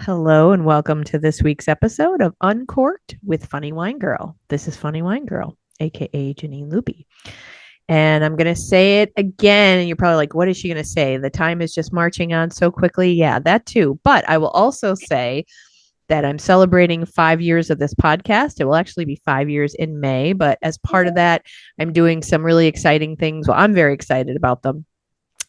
Hello and welcome to this week's episode of Uncorked with Funny Wine Girl. This is Funny Wine Girl, aka Janine Loopy. And I'm going to say it again. And you're probably like, what is she going to say? The time is just marching on so quickly. Yeah, that too. But I will also say that I'm celebrating 5 years of this podcast. It will actually be 5 years in May. But as part of that, I'm doing some really exciting things. Well, I'm very excited about them.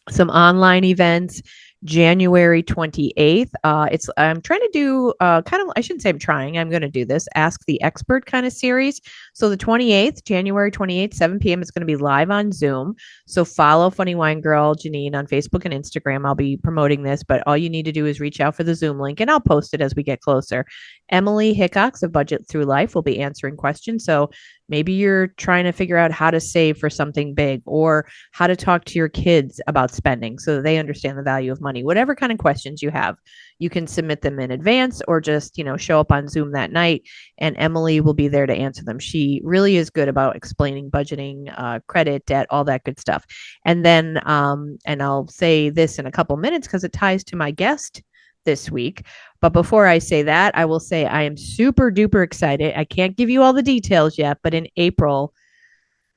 Some online events. January 28th. I'm trying to do I shouldn't say I'm trying. I'm going to do this Ask the Expert kind of series. So the 28th, January 28th, 7 p.m. It's going to be live on Zoom. So follow Funny Wine Girl Janine on Facebook and Instagram. I'll be promoting this, but all you need to do is reach out for the Zoom link and I'll post it as we get closer. Emily Hickox of Budget Through Life will be answering questions. So maybe you're trying to figure out how to save for something big or how to talk to your kids about spending so that they understand the value of money. Whatever kind of questions you have, you can submit them in advance or just, show up on Zoom that night and Emily will be there to answer them. She really is good about explaining budgeting, credit, debt, all that good stuff. And then, and I'll say this in a couple minutes because it ties to my guest this week. But before I say that, I will say I am super duper excited. I can't give you all the details yet, but in April,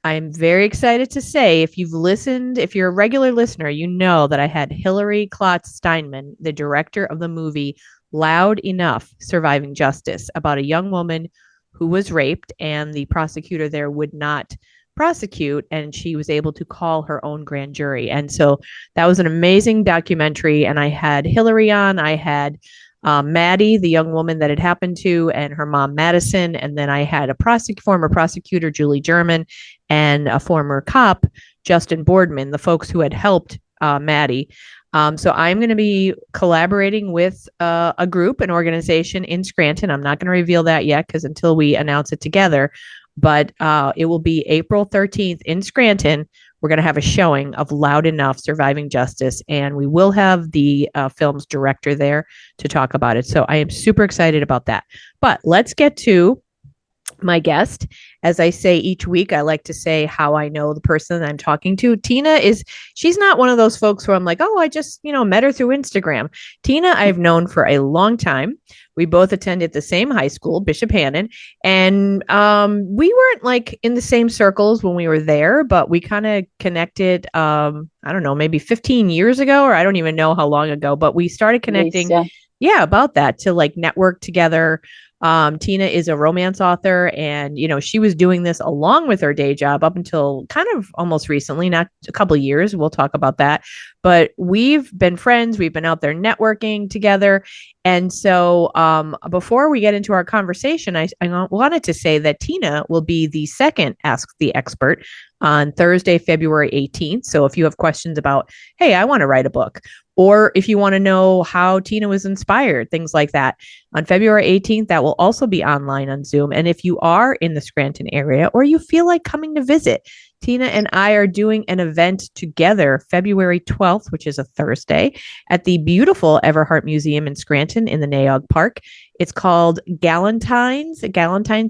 I'm very excited to say if you've listened, if you're a regular listener, you know that I had Hillary Klotz Steinman, the director of the movie Loud Enough Surviving Justice, about a young woman who was raped and the prosecutor there would not prosecute and she was able to call her own grand jury. And so that was an amazing documentary. And I had Hillary on, I had Maddie, the young woman that it happened to, and her mom, Madison. And then I had a former prosecutor, Julie German, and a former cop, Justin Boardman, the folks who had helped Maddie. So I'm going to be collaborating with a group, an organization in Scranton. I'm not going to reveal that yet because until we announce it together, but it will be April 13th in Scranton. We're going to have a showing of Loud Enough Surviving Justice, and we will have the film's director there to talk about it. So I am super excited about that. But let's get to my guest. As I say each week, I like to say how I know the person I'm talking to. She's not one of those folks where I'm like, oh, I just, met her through Instagram. Tina, I've known for a long time. We both attended the same high school, Bishop Hannon, and we weren't like in the same circles when we were there, but we kind of connected, I don't know, maybe 15 years ago, or I don't even know how long ago, but we started connecting. Yeah, about that to like network together. Tina is a romance author and, she was doing this along with her day job up until kind of almost recently, not a couple of years. We'll talk about that. But we've been friends. We've been out there networking together. And so before we get into our conversation, I wanted to say that Tina will be the second Ask the Expert on Thursday, February 18th. So if you have questions about, hey, I want to write a book, or if you want to know how Tina was inspired, things like that, on February 18th, that will also be online on Zoom. And if you are in the Scranton area or you feel like coming to visit, Tina and I are doing an event together February 12th, which is a Thursday, at the beautiful Everhart Museum in Scranton in the Naog Park. It's called Galentine's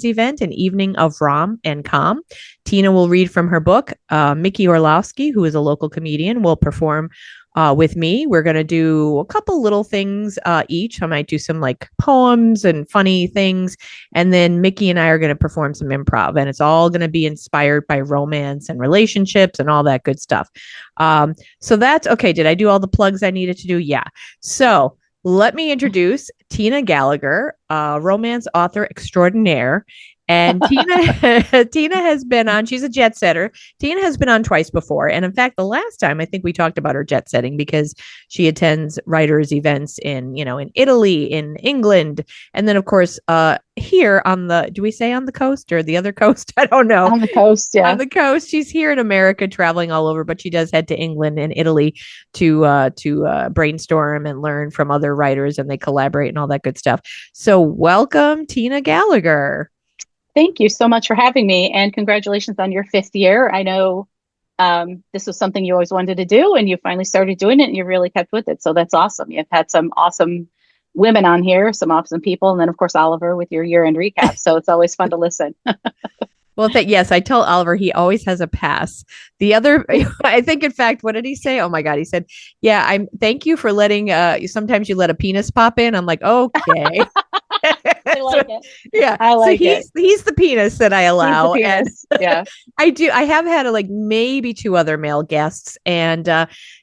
event, an evening of rom and com. Tina will read from her book. Mickey Orlowski, who is a local comedian, will perform with me. We're going to do a couple little things each. I might do some like poems and funny things. And then Mickey and I are going to perform some improv. And it's all going to be inspired by romance and relationships and all that good stuff. So that's okay. Did I do all the plugs I needed to do? Yeah. So let me introduce Tina Gallagher, romance author extraordinaire. And Tina has been on, she's a jet setter. Tina has been on twice before. And in fact, the last time I think we talked about her jet setting because she attends writers events in Italy, in England. And then of course, here on do we say on the coast or the other coast? I don't know. On the coast, yeah. On the coast. She's here in America traveling all over, but she does head to England and Italy to brainstorm and learn from other writers and they collaborate and all that good stuff. So welcome, Tina Gallagher. Thank you so much for having me, and congratulations on your 5th year. I know this was something you always wanted to do, and you finally started doing it, and you really kept with it. So that's awesome. You've had some awesome women on here, some awesome people, and then, of course, Oliver with your year-end recap. So it's always fun to listen. Well, yes, I tell Oliver he always has a pass. The other, I think, in fact, what did he say? Oh my God, he said, "Yeah, I'm. Thank you for letting. Sometimes you let a penis pop in." I'm like, okay. I So, like it. yeah, I so like it. he's the penis that I He's the allow, and penis. Yeah. I have had like maybe two other male guests, and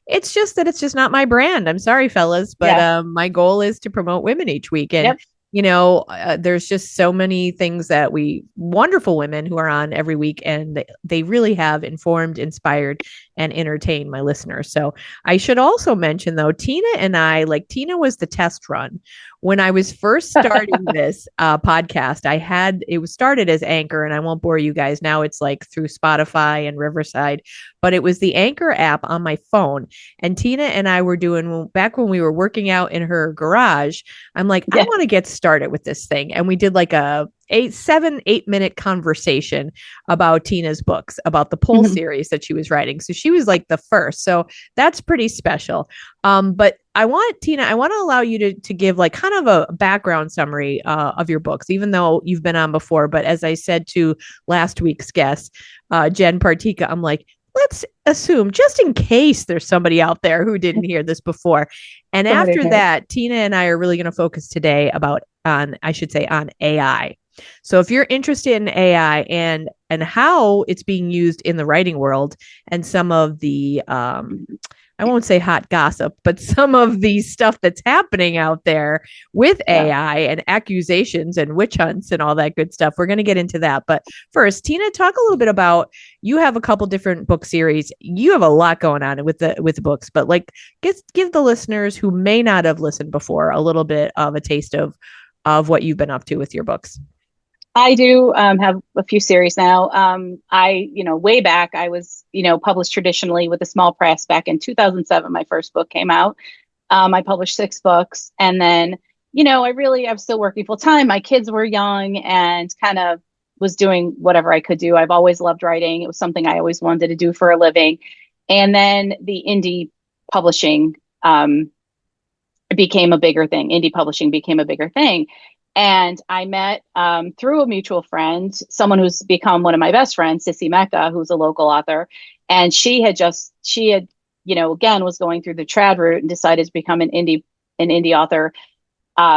it's just that it's just not my brand. I'm sorry, fellas, but Yeah. my goal is to promote women each week, and Yep. there's just so many things that we wonderful women who are on every week, and they really have informed, inspired, and entertained my listeners. So I should also mention though, Tina and I, like Tina was the test run when I was first starting this podcast. It was started as Anchor, and I won't bore you guys now. It's like through Spotify and Riverside, but it was the Anchor app on my phone. And Tina and I were doing back when we were working out in her garage. I'm like, I Yeah. want to get started with this thing, and we did like a 8 minute conversation about Tina's books, about the Pole Mhm. series that she was writing. So she was like the first. So that's pretty special. But I want Tina, I want to allow you to give like kind of a background summary of your books, even though you've been on before. But as I said to last week's guest, Jen Partika, I'm like, let's assume just in case there's somebody out there who didn't hear this before. And Somebody after did. that, Tina and I are really going to focus today I should say on AI. So if you're interested in AI and how it's being used in the writing world and some of the I won't say hot gossip, but some of the stuff that's happening out there with Yeah. AI and accusations and witch hunts and all that good stuff. We're going to get into that. But first, Tina, talk a little bit about you have a couple different book series. You have a lot going on with the books, but like give the listeners who may not have listened before a little bit of a taste of what you've been up to with your books. I do have a few series now. Way back, I was, published traditionally with a small press back in 2007. My first book came out. I published 6 books. And then, I was still working full time. My kids were young and kind of was doing whatever I could do. I've always loved writing. It was something I always wanted to do for a living. And then the indie publishing became a bigger thing. Indie publishing became a bigger thing. And I met through a mutual friend, someone who's become one of my best friends, Sissy Mecca, who's a local author. And again, was going through the trad route and decided to become an indie author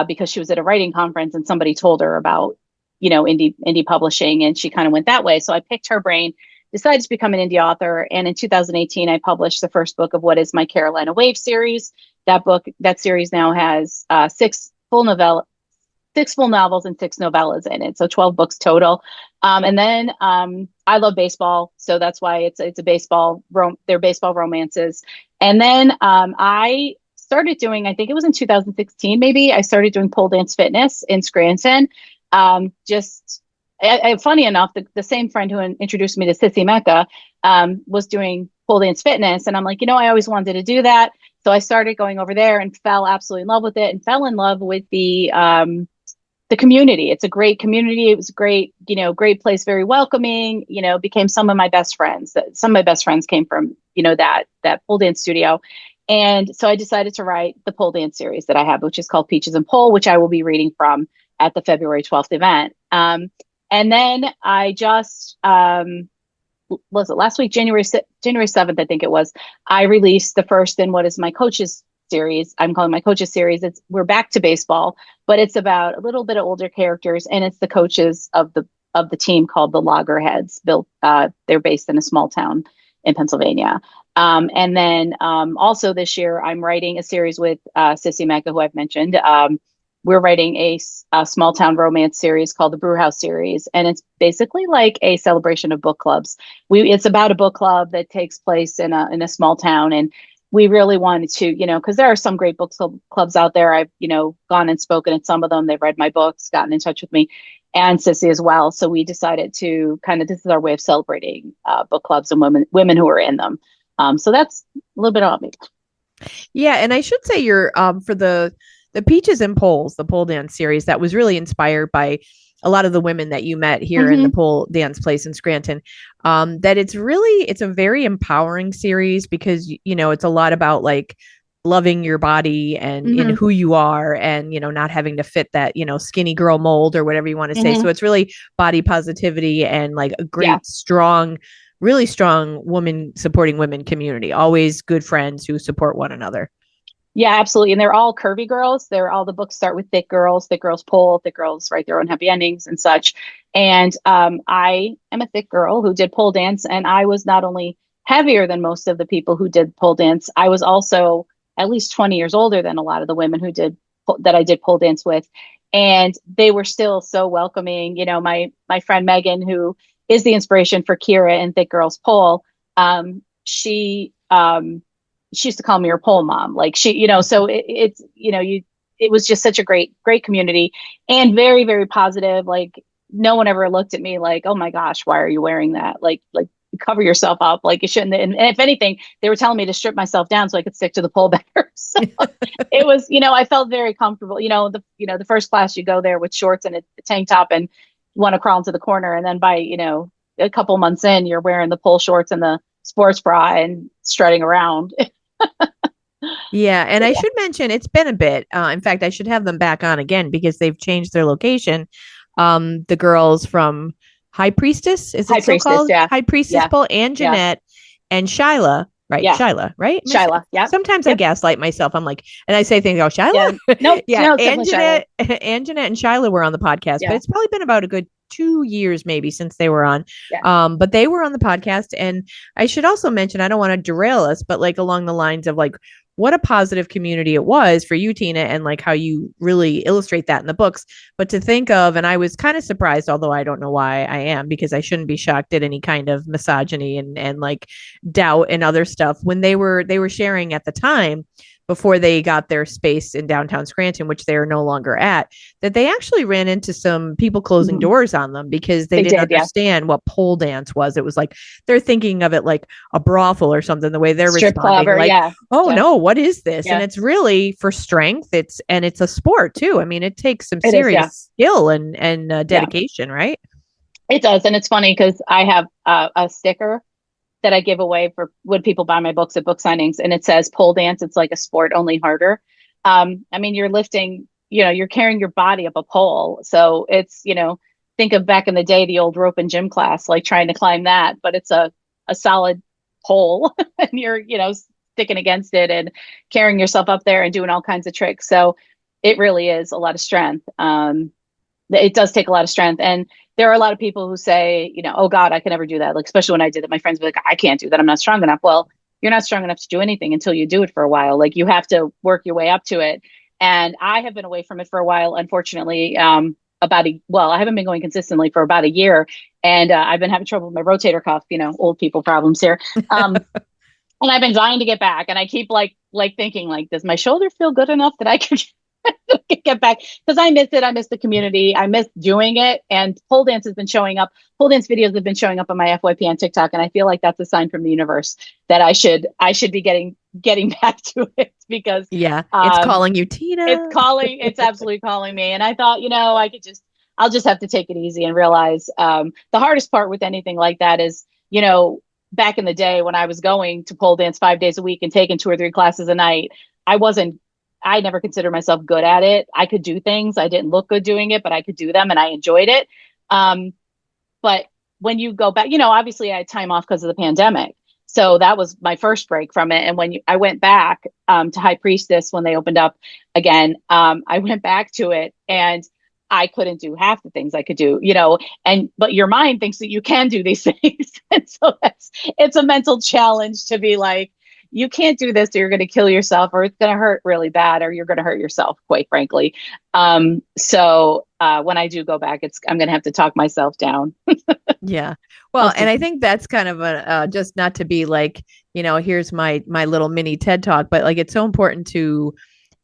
because she was at a writing conference and somebody told her about, indie publishing, and she kind of went that way. So I picked her brain, decided to become an indie author. And in 2018, I published the first book of what is my Carolina Wave series. That series now has six full novels and 6 novellas in it, so 12 books total. And then I love baseball, so that's why it's a they're baseball romances. And then I started doing, I think it was in 2016, maybe I started doing pole dance fitness in Scranton. Just funny enough, the same friend who introduced me to Sissy Mecca was doing pole dance fitness, and I'm like, I always wanted to do that. So I started going over there and fell absolutely in love with it, and fell in love with the community. It's a great community. It was a great place, very welcoming, became some of my best friends. Some of my best friends came from, that pole dance studio. And so I decided to write the pole dance series that I have, which is called Peaches and Pole, which I will be reading from at the February 12th event. And then I just, was it last week, January 7th, I think it was, I released the first in what is my coach's series. I'm calling my coaches series. We're back to baseball, but it's about a little bit of older characters, and it's the coaches of the team called the Loggerheads. They're based in a small town in Pennsylvania. And then also this year, I'm writing a series with Sissy Mecca, who I've mentioned. We're writing a small town romance series called the Brewhouse series, and it's basically like a celebration of book clubs. It's about a book club that takes place in a small town, and we really wanted to, because there are some great book clubs out there. I've, gone and spoken at some of them. They've read my books, gotten in touch with me, and Sissy as well. So we decided to this is our way of celebrating book clubs and women who are in them. So that's a little bit about me. Yeah, and I should say you're for the Peaches and Poles, the pole dance series, that was really inspired by a lot of the women that you met here in the pole dance place in Scranton. That it's a very empowering series because it's a lot about like loving your body and in Hmm. who you are, and not having to fit that skinny girl mold or whatever you want to say. So Hmm. it's really body positivity and like a Yeah. great strong, really strong woman supporting women community, always good friends who support one another. Yeah, absolutely. And they're all curvy girls. They're all the books start with thick girls pull, thick girls write their own happy endings and such. And I am a thick girl who did pole dance, and I was not only heavier than most of the people who did pole dance, I was also at least 20 years older than a lot of the women who did that I did pole dance with. And they were still so welcoming. You know, my friend Megan, who is the inspiration for Kira and Thick Girls Pole, she used to call me her pole mom. Like she, so it's, it was just such a great community and very, very positive. Like no one ever looked at me like, oh my gosh, why are you wearing that? Like cover yourself up. Like you shouldn't. And if anything, they were telling me to strip myself down so I could stick to the pole better. So it was, I felt very comfortable. The first class you go there with shorts and a tank top and want to crawl into the corner. And then by, a couple months in, you're wearing the pole shorts and the sports bra and strutting around. Yeah, and So, I yeah. should mention it's been a bit. In fact, I should have them back on again because they've changed their location. The girls from High Priestess, is High it still priestess. called Yeah. High Priestess Yeah. Paul and Yeah. Jeanette and Shyla, right? Yeah. Shyla, right? Shyla. Yep. Sometimes I Yep. gaslight myself. I'm like, and I say things, oh, Yeah. Shyla? Nope. Yeah, No, it's and definitely Shyla. Jeanette, and Shyla were on the podcast, but Yeah. it's probably been about a good 2 years maybe since they were on. Yeah. But they were on the podcast, and I should also mention, I don't want to derail us, but like along the lines of like what a positive community it was for you, Tina, and like how you really illustrate that in the books. But to think of, and I was kind of surprised, although I don't know why I am, because I shouldn't be shocked at any kind of misogyny and like doubt and other stuff when they were sharing at the time before they got their space in downtown Scranton, which they are no longer at, that they actually ran into some people closing Mhm. doors on them because they They didn't did. Yeah. understand what pole dance was. It was like they're thinking of it like a brothel or something, the way they're Strip responding, club or like, yeah. oh Yeah. no, what is this? And Yeah. it's really for strength. It's a sport too. I mean, it takes some It is. Yeah. serious skill and Yeah. dedication, right? It does. And it's funny because I have a sticker that I give away for when people buy my books at book signings, and it says pole dance. It's like a sport, only harder. I mean, you're lifting, you're carrying your body up a pole. So it's, think of back in the day, the old rope and gym class, like trying to climb that, but it's a solid pole and you're, sticking against it and carrying yourself up there and doing all kinds of tricks. So it really is a lot of strength. It does take a lot of strength. And there are a lot of people who say, oh God, I can never do that. Like, especially when I did it, my friends were like, I can't do that. I'm not strong enough. Well, you're not strong enough to do anything until you do it for a while. Like you have to work your way up to it. And I have been away from it for a while, unfortunately. I haven't been going consistently for about a year, and I've been having trouble with my rotator cuff. Old people problems here. And I've been dying to get back, and I keep like thinking like, does my shoulder feel good enough that I can get back? Because I miss it. I miss the community. I miss doing it. And pole dance has been showing up. Pole dance videos have been showing up on my FYP on TikTok, and I feel like that's a sign from the universe that I should be getting back to it because Yeah, it's calling you, it's Tina. calling. It's absolutely calling me. And I thought, I'll just have to take it easy and realize the hardest part with anything like that is, back in the day when I was going to pole dance 5 days a week and taking 2 or 3 classes a night, I wasn't, I never considered myself good at it. I could do things. I didn't look good doing it, but I could do them and I enjoyed it. Um, but when you go back, obviously I had time off because of the pandemic. So that was my first break from it. And I went back to High Priestess when they opened up again, I went back to it and I couldn't do half the things I could do, but your mind thinks that you can do these things. And so it's a mental challenge to be like, you can't do this or you're going to kill yourself or it's going to hurt really bad or you're going to hurt yourself, quite frankly. So when I do go back, I'm going to have to talk myself down. Yeah. Well, and I think that's kind of a just not to be like, here's my little mini TED talk, but like it's so important to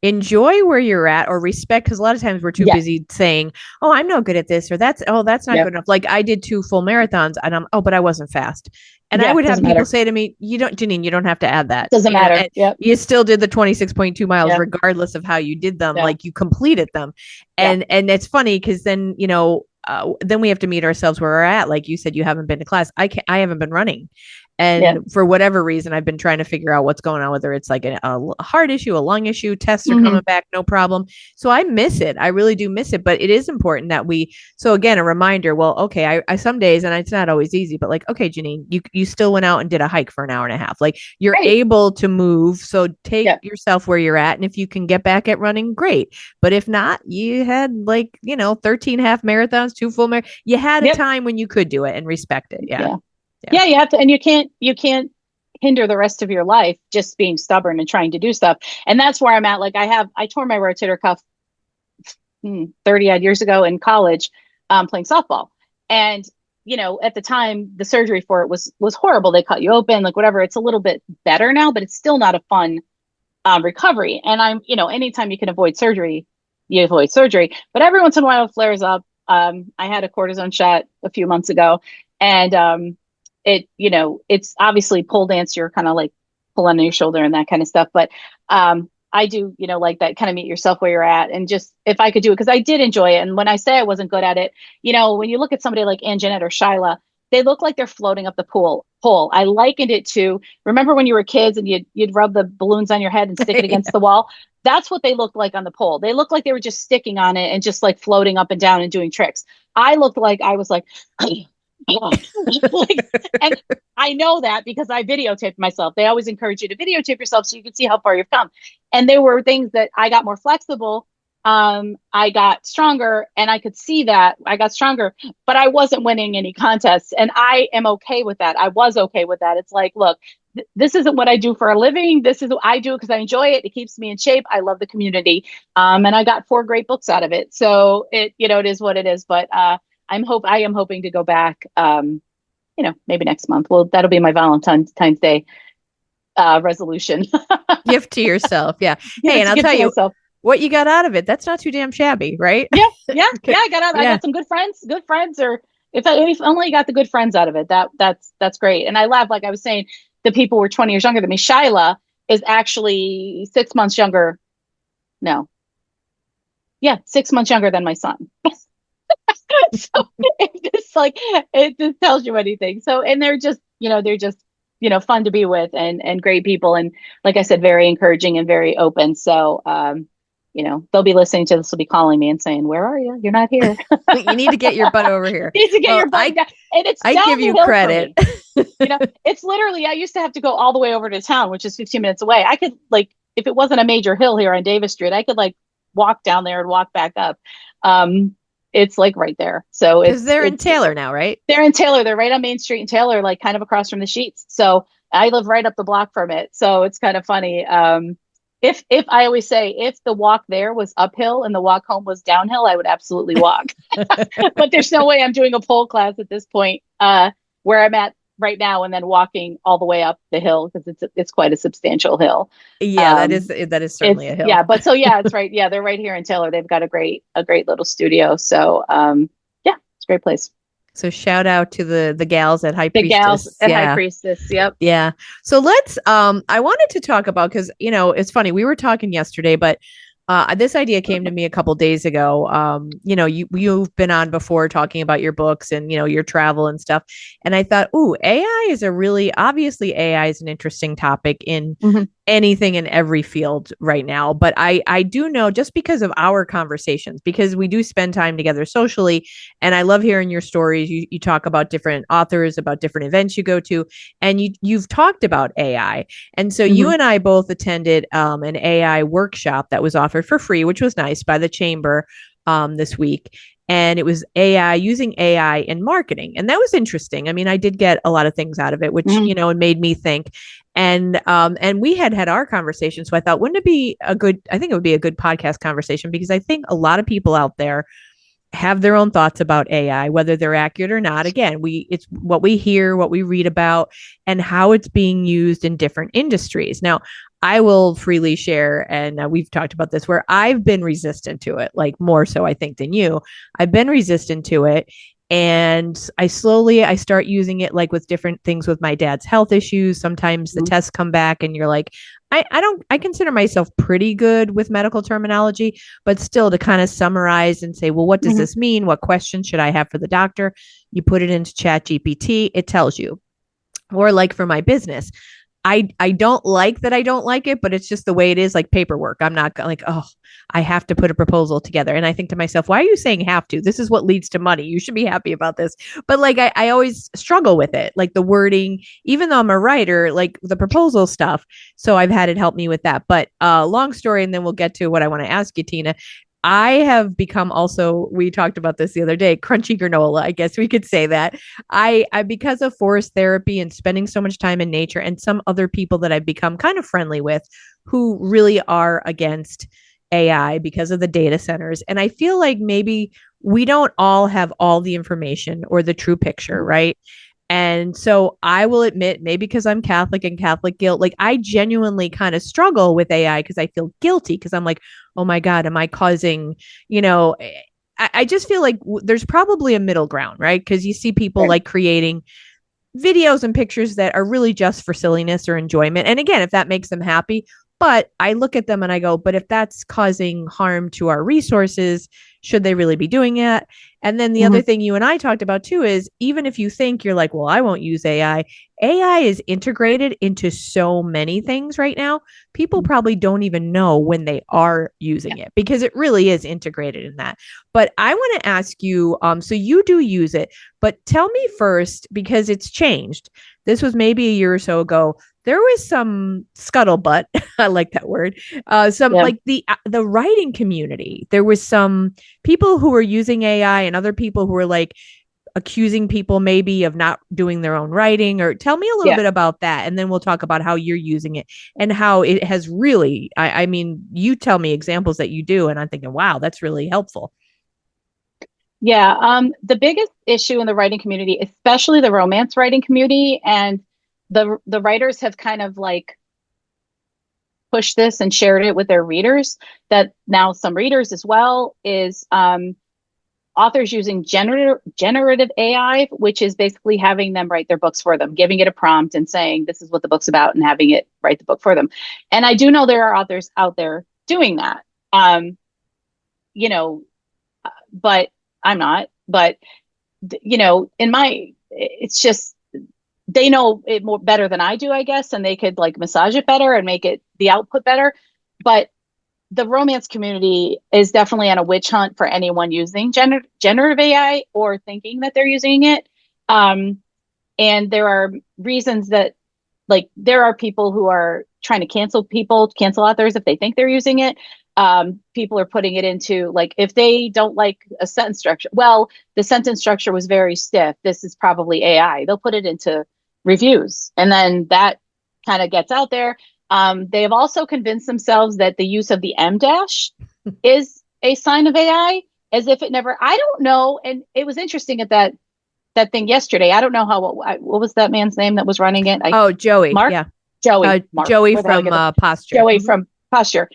enjoy where you're at or respect, because a lot of times we're too Yeah. busy saying, oh, I'm no good at this, or that's not Yeah. good enough. Like I did 2 full marathons and but I wasn't fast. And I Yeah. would have Doesn't people matter. say to me, Janine, you don't have to add that. Doesn't matter. And Yep. you still did the 26.2 miles Yeah. regardless of how you did them. Yeah. Like you completed them. Yeah. And it's funny because then we have to meet ourselves where we're at. Like you said, you haven't been to class. I haven't been running. Yeah. And for whatever reason, I've been trying to figure out what's going on, whether it's like a heart issue, a lung issue. Tests are coming Hmm. back, no problem. So I miss it. I really do miss it. But it is important that so again, a reminder, well, okay, I some days, and it's not always easy, but like, okay, Janine, you still went out and did a hike for an hour and a half. Like you're Right. able to move. So take Yeah. yourself where you're at. And if you can get back at running, great. But if not, you had like, 13 half marathons, two full marathons. You had a Yep. time when you could do it and respect it. Yeah. Yeah. Yeah. Yeah, you have to, and you can't hinder the rest of your life just being stubborn and trying to do stuff. And that's where I'm at. Like I tore my rotator cuff 30 odd years ago in college, playing softball. And, at the time the surgery for it was horrible. They cut you open, like whatever. It's a little bit better now, but it's still not a fun recovery. And anytime you can avoid surgery, you avoid surgery. But every once in a while it flares up. I had a cortisone shot a few months ago, and it's obviously pole dance. You're kind of like pulling on your shoulder and that kind of stuff. But I do, like that kind of meet yourself where you're at. And just if I could do it, because I did enjoy it. And when I say I wasn't good at it, when you look at somebody like Anjanette or Shyla, they look like they're floating up the pole. I likened it to, remember when you were kids and you'd rub the balloons on your head and stick it against Yeah. the wall? That's what they looked like on the pole. They looked like they were just sticking on it and just like floating up and down and doing tricks. I looked like I was like, like, and I know that because I videotaped myself. They always encourage you to videotape yourself so you can see how far you've come. And there were things that I got more flexible. I got stronger, and I could see that I got stronger, but I wasn't winning any contests. And I am okay with that. I was okay with that. It's like, look, this isn't what I do for a living. This is what I do because I enjoy it. It keeps me in shape. I love the community. And I got 4 great books out of it. So it is what it is. But I am hoping to go back, maybe next month. Well, that'll be my Valentine's Day resolution. Gift to yourself. Yeah. Give Hey, it and to I'll give tell to you myself. what you got out of it. That's not too damn shabby, right? Yeah, yeah, yeah. Okay. I Yeah. got some good friends, or if only got the good friends out of it. That's great. And I laugh, like I was saying, the people were 20 years younger than me. Shyla is actually 6 months younger. No, yeah, 6 months younger than my son. So it just tells you anything. So, and they're just fun to be with, and great people. And like I said, very encouraging and very open. So, they'll be listening to this, will be calling me and saying, "Where are you? You're not here." You need to get your butt over here. You need to get Well, your butt down. And it's I down give the you hill for credit. me. It's literally, I used to have to go all the way over to town, which is 15 minutes away. I could, like, if it wasn't a major hill here on Davis Street, I could like walk down there and walk back up. It's like right there. So Because they're in it's Taylor now, right? they're in Taylor. They're right on Main Street in Taylor, like kind of across from the Sheets. So I live right up the block from it. So it's kind of funny. If I always say, if the walk there was uphill and the walk home was downhill, I would absolutely walk. But there's no way I'm doing a pole class at this point, where I'm at right now, and then walking all the way up the hill, because it's quite a substantial hill. Yeah, Um, that is certainly a hill. yeah, but so yeah, it's right. Yeah, they're right here in Taylor. They've got a great little studio. So yeah, it's a great place. So shout out to the gals at High The gals Priestess. at High Yeah. Priestess. Yep. Yeah. So let's I wanted to talk about, because it's funny, we were talking yesterday, but this idea came to me a couple days ago. You've been on before talking about your books and your travel and stuff, and I thought, ooh, AI is obviously AI is an interesting topic in Hmm. anything in every field right now. But I do know, just because of our conversations, because we do spend time together socially, and I love hearing your stories. You talk about different authors, about different events you go to, and you've talked about AI. And so you Hmm. and I both attended an AI workshop that was offered for free, which was nice, by the chamber this week. And it was using AI in marketing. And that was interesting. I mean, I did get a lot of things out of it, which, Hmm. it made me think. And we had our conversation. So I thought, I think it would be a good podcast conversation, because I think a lot of people out there have their own thoughts about AI, whether they're accurate or not. Again, it's what we hear, what we read about, and how it's being used in different industries. Now, I will freely share, and we've talked about this, where I've been resistant to it, like more so, I think, than you. I've been resistant to it. And I start using it, like with different things with my dad's health issues. Sometimes the tests come back and you're like, I consider myself pretty good with medical terminology, but still, to kind of summarize and say, well, what does Hmm. this mean? What questions should I have for the doctor? You put it into Chat GPT, it tells you. or like for my business. I don't like that I don't like it, but it's just the way it is, like paperwork. I'm not like, oh, I have to put a proposal together. And I think to myself, why are you saying have to? This is what leads to money. You should be happy about this. But like I always struggle with it, like the wording, even though I'm a writer, like the proposal stuff. So I've had it help me with that. But long story, and then we'll get to what I want to ask you, Tina. I have become also, we talked about this the other day, crunchy granola. I guess we could say that. I because of forest therapy and spending so much time in nature and some other people that I've become kind of friendly with who really are against AI because of the data centers. And I feel like maybe we don't all have all the information or the true picture, right? And so I will admit, maybe because I'm Catholic and Catholic guilt, like I genuinely kind of struggle with AI because I feel guilty because I'm like, oh my God, am I causing, you know, I just feel like there's probably a middle ground, right? Because you see people Right. like creating videos and pictures that are really just for silliness or enjoyment. And again, if that makes them happy, but I look at them and I go, but if that's causing harm to our resources, should they really be doing it? And then the other Mhm. thing you and I talked about too is even if you think you're like, well, I won't use AI, AI is integrated into so many things right now. People probably don't even know when they are using Yeah. it because it really is integrated in that. But I want to ask you, so you do use it, but tell me first, because it's changed. This was maybe a year or so ago. There was some scuttlebutt. I like that word. Some Yeah. like the writing community. There was some people who were using AI and other people who were like accusing people maybe of not doing their own writing. Or tell me a little Yeah. bit about that, and then we'll talk about how you're using it and how it has really. I mean, you tell me examples that you do, and I'm thinking, wow, that's really helpful. Yeah. The biggest issue in the writing community, especially the romance writing community, and the writers have kind of like pushed this and shared it with their readers, that now some readers as well, is authors using generative AI, which is basically having them write their books for them, giving it a prompt and saying, this is what the book's about, and having it write the book for them. And I do know there are authors out there doing that. Um, you know, but I'm not. But in my, it's just they know it more better than I do, I guess, and they could like massage it better and make it the output better. But the romance community is definitely on a witch hunt for anyone using generative AI or thinking that they're using it. Um, and there are reasons that, like, there are people who are trying to cancel authors if they think they're using it. People are putting it into, like, if they don't like a sentence structure, well, the sentence structure was very stiff, this is probably AI. They'll put it into reviews, and then that kind of gets out there. They have also convinced themselves that the use of the M dash is a sign of AI, as if it never. I don't know, and it was interesting at that thing yesterday. I don't know how. What was that man's name that was running it? Oh, Joey, Mark, yeah, Mark. Joey Where the hell did I from get the Posture. Joey Mm-hmm. from Posture?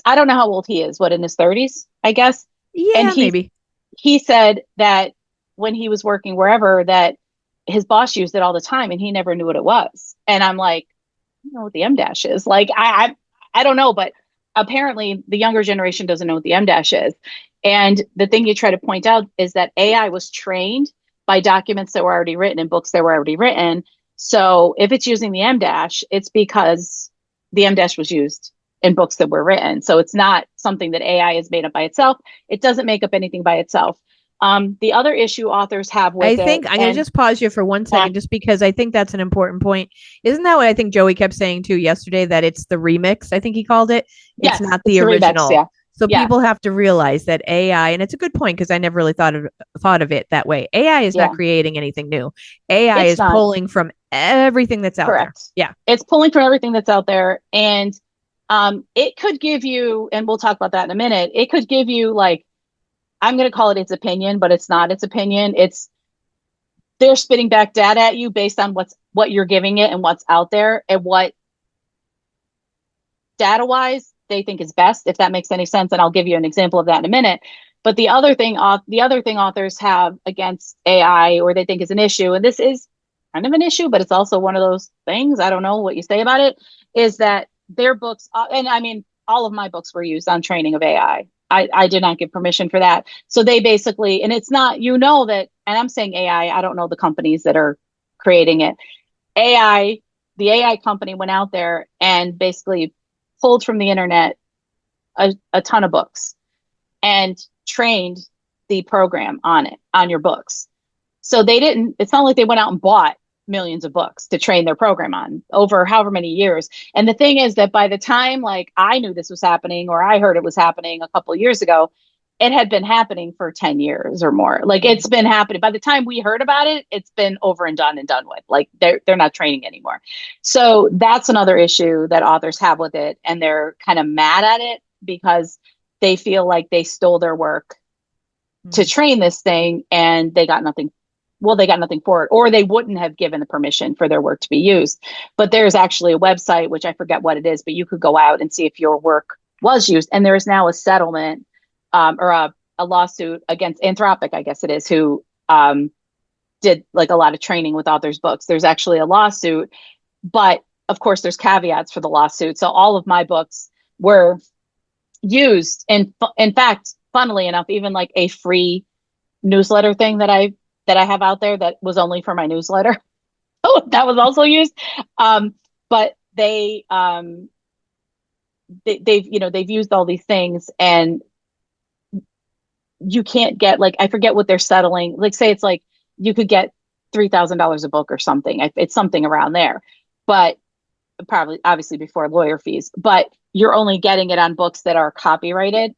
I don't know how old he is. What, in his 30s, I guess. And Yeah, maybe. he said that when he was working wherever, that his boss used it all the time, and he never knew what it was. And I'm like, I don't know what the M dash is. Like, I don't know, but apparently the younger generation doesn't know what the M dash is. And the thing you try to point out is that AI was trained by documents that were already written and books that were already written. So if it's using the M dash, it's because the M dash was used in books that were written. So it's not something that AI has made up by itself. It doesn't make up anything by itself. The other issue authors have I with it, think I'm going to and just pause you for one uh, second, just because I think that's an important point. Isn't that what I think Joey kept saying too yesterday? That it's the remix, I think he called it. It's yes, not it's the the remix. original. Yeah. So Yeah. people have to realize that AI, and it's a good point because I never really thought of it that way. AI is not Yeah. creating anything new. AI It's is not. pulling from everything that's out there. Correct. Yeah. It's pulling from everything that's out there. And it could give you, and we'll talk about that in a minute, it could give you, like, I'm going to call it its opinion, but it's not its opinion. It's They're spitting back data at you based on what you're giving it and what's out there, and what data wise they think is best, if that makes any sense. And I'll give you an example of that in a minute. But the other thing authors have against AI, or they think is an issue, and this is kind of an issue, but it's also one of those things, I don't know what you say about it, is that their books, and I mean, all of my books were used on training of AI. I did not give permission for that. So they basically, and it's not, that, and I'm saying AI, I don't know the companies that are creating it. AI, the AI company went out there and basically pulled from the internet a ton of books and trained the program on it, on your books. So they didn't, it's not like they went out and bought millions of books to train their program on over however many years. And the thing is that by the time like I knew this was happening or I heard it was happening a couple of years ago, it had been happening for 10 years or more. Like it's been happening. By the time we heard about it, it's been over and done with. Like they're not training anymore. So that's another issue that authors have with it. And they're kind of mad at it because they feel like they stole their work to Mm. train this thing and they got nothing. Well, they got nothing for it, or they wouldn't have given the permission for their work to be used. But there's actually a website, which I forget what it is, but you could go out and see if your work was used. And there is now a settlement or a lawsuit against Anthropic, I guess it is, who did like a lot of training with authors' books. There's actually a lawsuit, but of course, there's caveats for the lawsuit. So all of my books were used, and in fact, funnily enough, even like a free newsletter thing that I have out there that was only for my newsletter. Oh, that was also used. But they've used all these things, and you can't get like I forget what they're settling. Like say it's like you could get $3,000 a book or something. It's something around there, but probably obviously before lawyer fees. But you're only getting it on books that are copyrighted.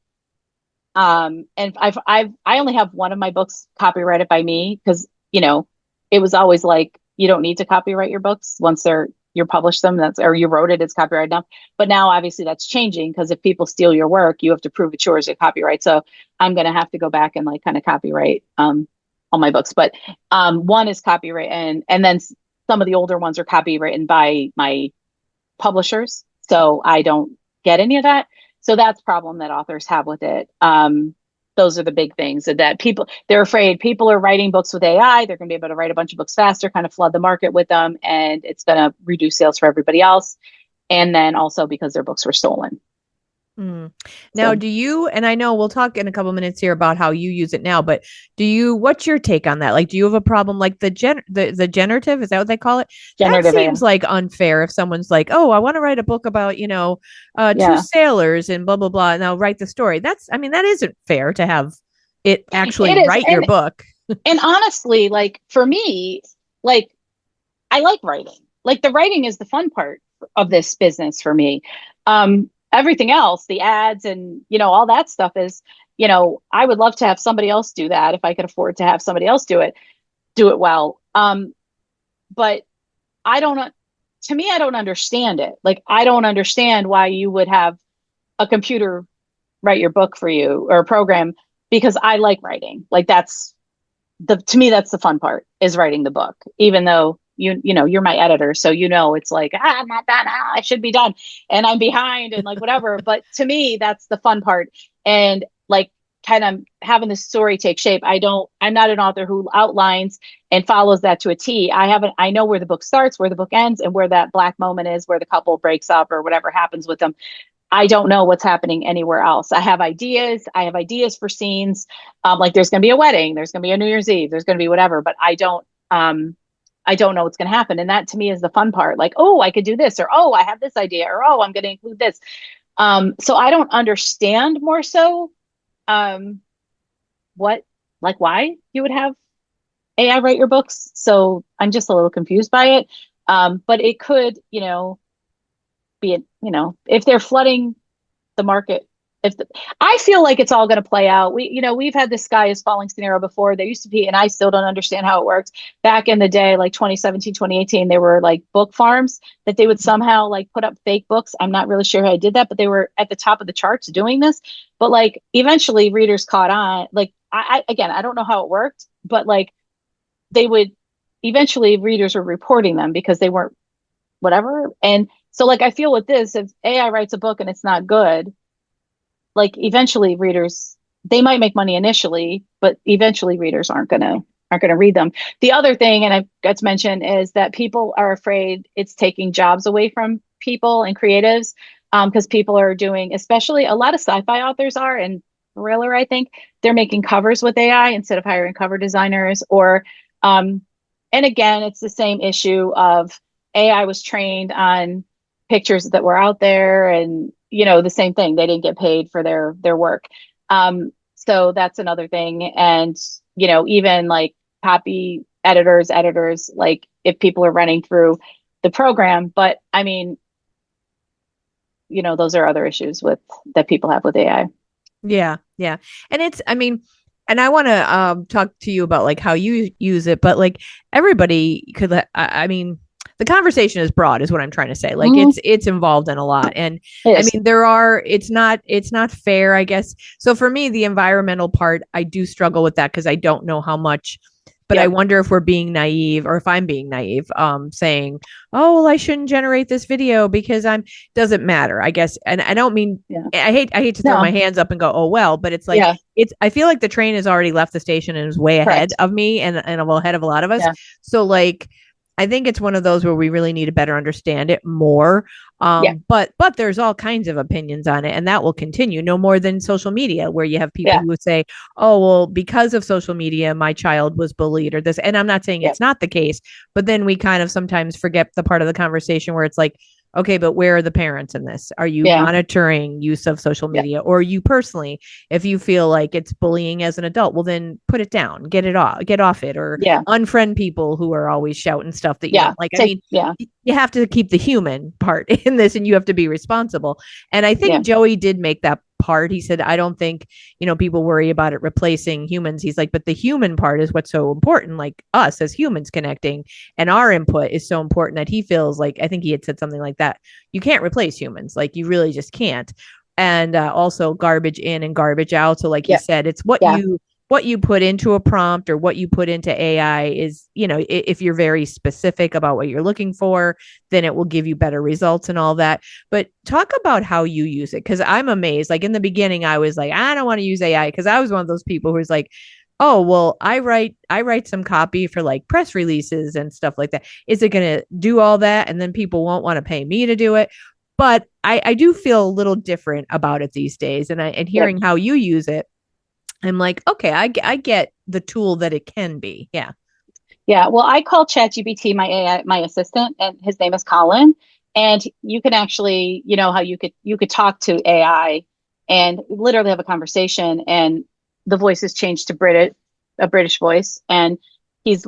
And I only have one of my books copyrighted by me because, it was always like, you don't need to copyright your books once you publish them, or you wrote it, it's copyrighted enough. But now obviously that's changing because if people steal your work, you have to prove it's yours at copyright. So I'm going to have to go back and like kind of copyright, all my books. But, one is copyright and then some of the older ones are copywritten by my publishers. So I don't get any of that. So that's a problem that authors have with it. Those are the big things that they're afraid people are writing books with AI. They're going to be able to write a bunch of books faster, kind of flood the market with them, and it's going to reduce sales for everybody else. And then also because their books were stolen. Mm. Now, So do you, and I know we'll talk in a couple minutes here about how you use it now, but what's your take on that? Like, do you have a problem like the generative, is that what they call it? That generative AI. seems like unfair if someone's like, oh, I want to write a book about, two Yeah, sailors and blah, blah, blah, and I'll write the story. I mean, that isn't fair to have it actually it is. write your book. And honestly, like for me, like I like writing. Like the writing is the fun part of this business for me. Everything else, the ads and all that stuff is, I would love to have somebody else do that if I could afford to have somebody else do it well. But I don't. To me, I don't understand it. Like I don't understand why you would have a computer write your book for you or a program because I like writing. Like that's to me that's the fun part is writing the book even though you're my editor so it's like I'm not done, I should be done and I'm behind and like whatever, but to me that's the fun part. And like kind of having the story take shape, I'm not an author who outlines and follows that to a T. I know where the book starts, where the book ends, and where that black moment is where the couple breaks up or whatever happens with them. I don't know what's happening anywhere else. I have ideas. I have ideas for scenes. Like there's going to be a wedding. There's going to be a New Year's Eve. There's going to be whatever, but I don't know what's going to happen. And that to me is the fun part. Like, oh, I could do this, or oh, I have this idea, or oh, I'm going to include this. So I don't understand more so what, like, why you would have AI write your books. So I'm just a little confused by it. But it could, be it, if they're flooding the market. I feel like it's all going to play out. We've had this sky is falling scenario before. There used to be, and I still don't understand how it works. Back in the day, like 2017, 2018, there were like book farms that they would somehow like put up fake books. I'm not really sure how I did that, but they were at the top of the charts doing this. But like eventually readers caught on. Like again, I don't know how it worked, but like they would eventually readers were reporting them because they weren't whatever. And so like I feel with this, if AI writes a book and it's not good, like eventually readers, they might make money initially, but eventually readers aren't gonna read them. The other thing, and I got to mention, is that people are afraid it's taking jobs away from people and creatives, because people are doing, especially a lot of sci-fi authors are, and thriller, I think they're making covers with AI instead of hiring cover designers, or and again, it's the same issue of AI was trained on pictures that were out there, and the same thing. They didn't get paid for their work. So that's another thing. And even like copy editors, like if people are running through the program. But I mean, those are other issues with that people have with AI. Yeah, yeah. And it's, I mean, and I want to talk to you about like how you use it, but like everybody could I mean, the conversation is broad is what I'm trying to say. Like Hmm. it's involved in a lot. And It I is. mean, it's not fair, I guess. So for me, the environmental part, I do struggle with that because I don't know how much, but I Yep. wonder if we're being naive or if I'm being naive, saying, oh, well, I shouldn't generate this video because I'm doesn't matter, I guess. And I don't mean Yeah. I hate to throw my No. hands up and go, oh well, but it's like Yeah. I feel like the train has already left the station and is way ahead Correct. of me and well ahead of a lot of us. Yeah. So like I think it's one of those where we really need to better understand it more. Yeah. But there's all kinds of opinions on it, and that will continue no more than social media, where you have people Yeah. who would say, "Oh, well, because of social media, my child was bullied or this." And I'm not saying Yeah. it's not the case, but then we kind of sometimes forget the part of the conversation where it's like, okay, but where are the parents in this? Are you Yeah. monitoring use of social Yeah. media, or you personally, if you feel like it's bullying as an adult, well then put it down, get off it, or Yeah. unfriend people who are always shouting stuff that you Yeah. don't like. I Take. mean, Yeah. you have to keep the human part in this, and you have to be responsible. And I Yeah. think Joey did make that part. He said, I don't think, people worry about it replacing humans. He's like, but the human part is what's so important, like us as humans connecting, and our input is so important that he feels like, I think he had said something like that. You can't replace humans. Like you really just can't. And also garbage in and garbage out. So like he Yeah. said, it's what Yeah. you put into a prompt or what you put into AI is, if you're very specific about what you're looking for, then it will give you better results and all that. But talk about how you use it, because I'm amazed. Like in the beginning, I was like, I don't want to use AI because I was one of those people who's like, oh well, I write some copy for like press releases and stuff like that. Is it going to do all that and then people won't want to pay me to do it? But I do feel a little different about it these days, and Yep. hearing how you use it, I'm like, okay, I get the tool that it can be. Yeah. Yeah. Well, I call ChatGPT my AI, my assistant, and his name is Colin. And you can actually, how you could talk to AI and literally have a conversation, and the voice is changed to a British voice, and he's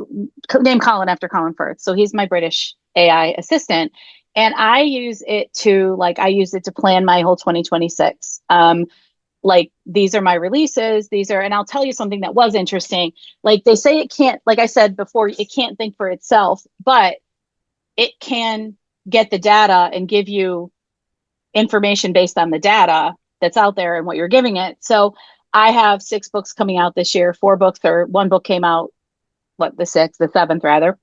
named Colin after Colin Firth. So he's my British AI assistant. And I use it to plan my whole 2026. Like these are my releases, and I'll tell you something that was interesting. Like they say it can't, like I said before, it can't think for itself, but it can get the data and give you information based on the data that's out there and what you're giving it. So I have 6 books coming out this year, 4 books, or one book came out, the seventh rather.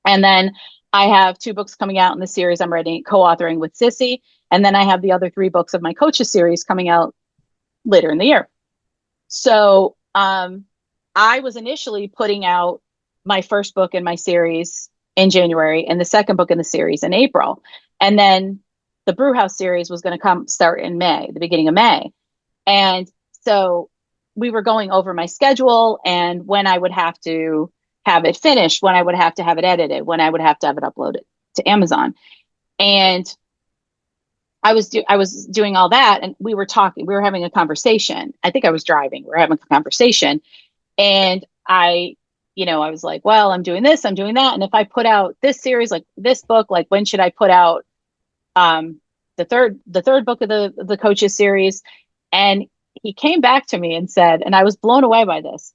And then I have 2 books coming out in the series I'm writing, co-authoring with Sissy. And then I have the other 3 books of my coaches series coming out later in the year. So I was initially putting out my first book in my series in January and the second book in the series in April. And then the Brewhouse series was going to start in May, the beginning of May. And so we were going over my schedule and when I would have to have it finished, when I would have to have it edited, when I would have to have it uploaded to Amazon. And I was doing all that, and we were talking. We were having a conversation. I think I was driving. We were having a conversation, and I was like, "Well, I'm doing this, I'm doing that, and if I put out this series, like this book, like when should I put out um, the third book of the coaches series?" And he came back to me and said, and I was blown away by this.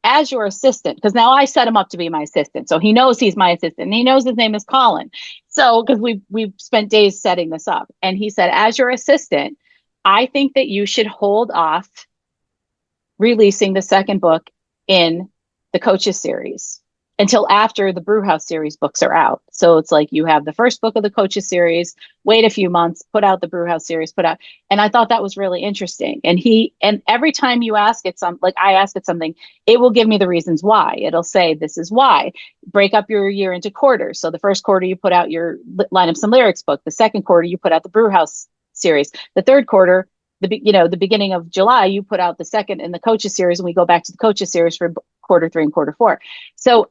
As your assistant, because now I set him up to be my assistant, so he knows he's my assistant, and he knows his name is Colin. So, because we spent days setting this up, and he said, as your assistant, I think that you should hold off releasing the second book in the coaches series until after the Brewhouse series books are out. So it's like you have the first book of the coaches series, wait a few months, put out the Brewhouse series, put out. And I thought that was really interesting. And every time you ask it I ask it something, it will give me the reasons why. It'll say, this is why. Break up your year into quarters. So the first quarter, you put out your lineups and lyrics book. The second quarter, you put out the Brewhouse series. The third quarter, the beginning of July, you put out the second in the coaches series, and we go back to the coaches series for quarter 3 and quarter 4. So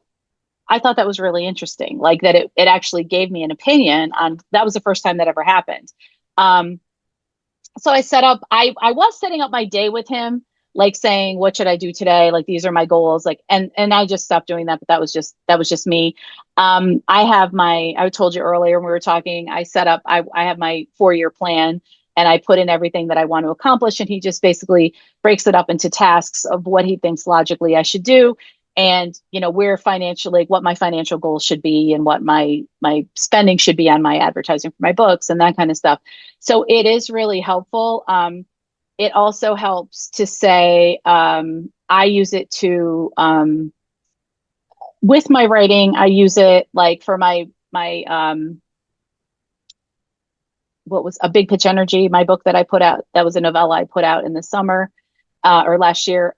I thought that was really interesting. Like that it actually gave me an opinion on that was the first time that ever happened. Um, so I was setting up my day with him, like saying, what should I do today? Like these are my goals. Like and I just stopped doing that, but that was just me. I told you earlier when we were talking, I have my 4-year plan and I put in everything that I want to accomplish. And he just basically breaks it up into tasks of what he thinks logically I should do. And where financially, what my financial goals should be and what my spending should be on my advertising for my books and that kind of stuff. So it is really helpful. It also helps to say, I use it to, with my writing, I use it like for my what was a big pitch energy, my book that I put out, that was a novella I put out in the summer, or last year.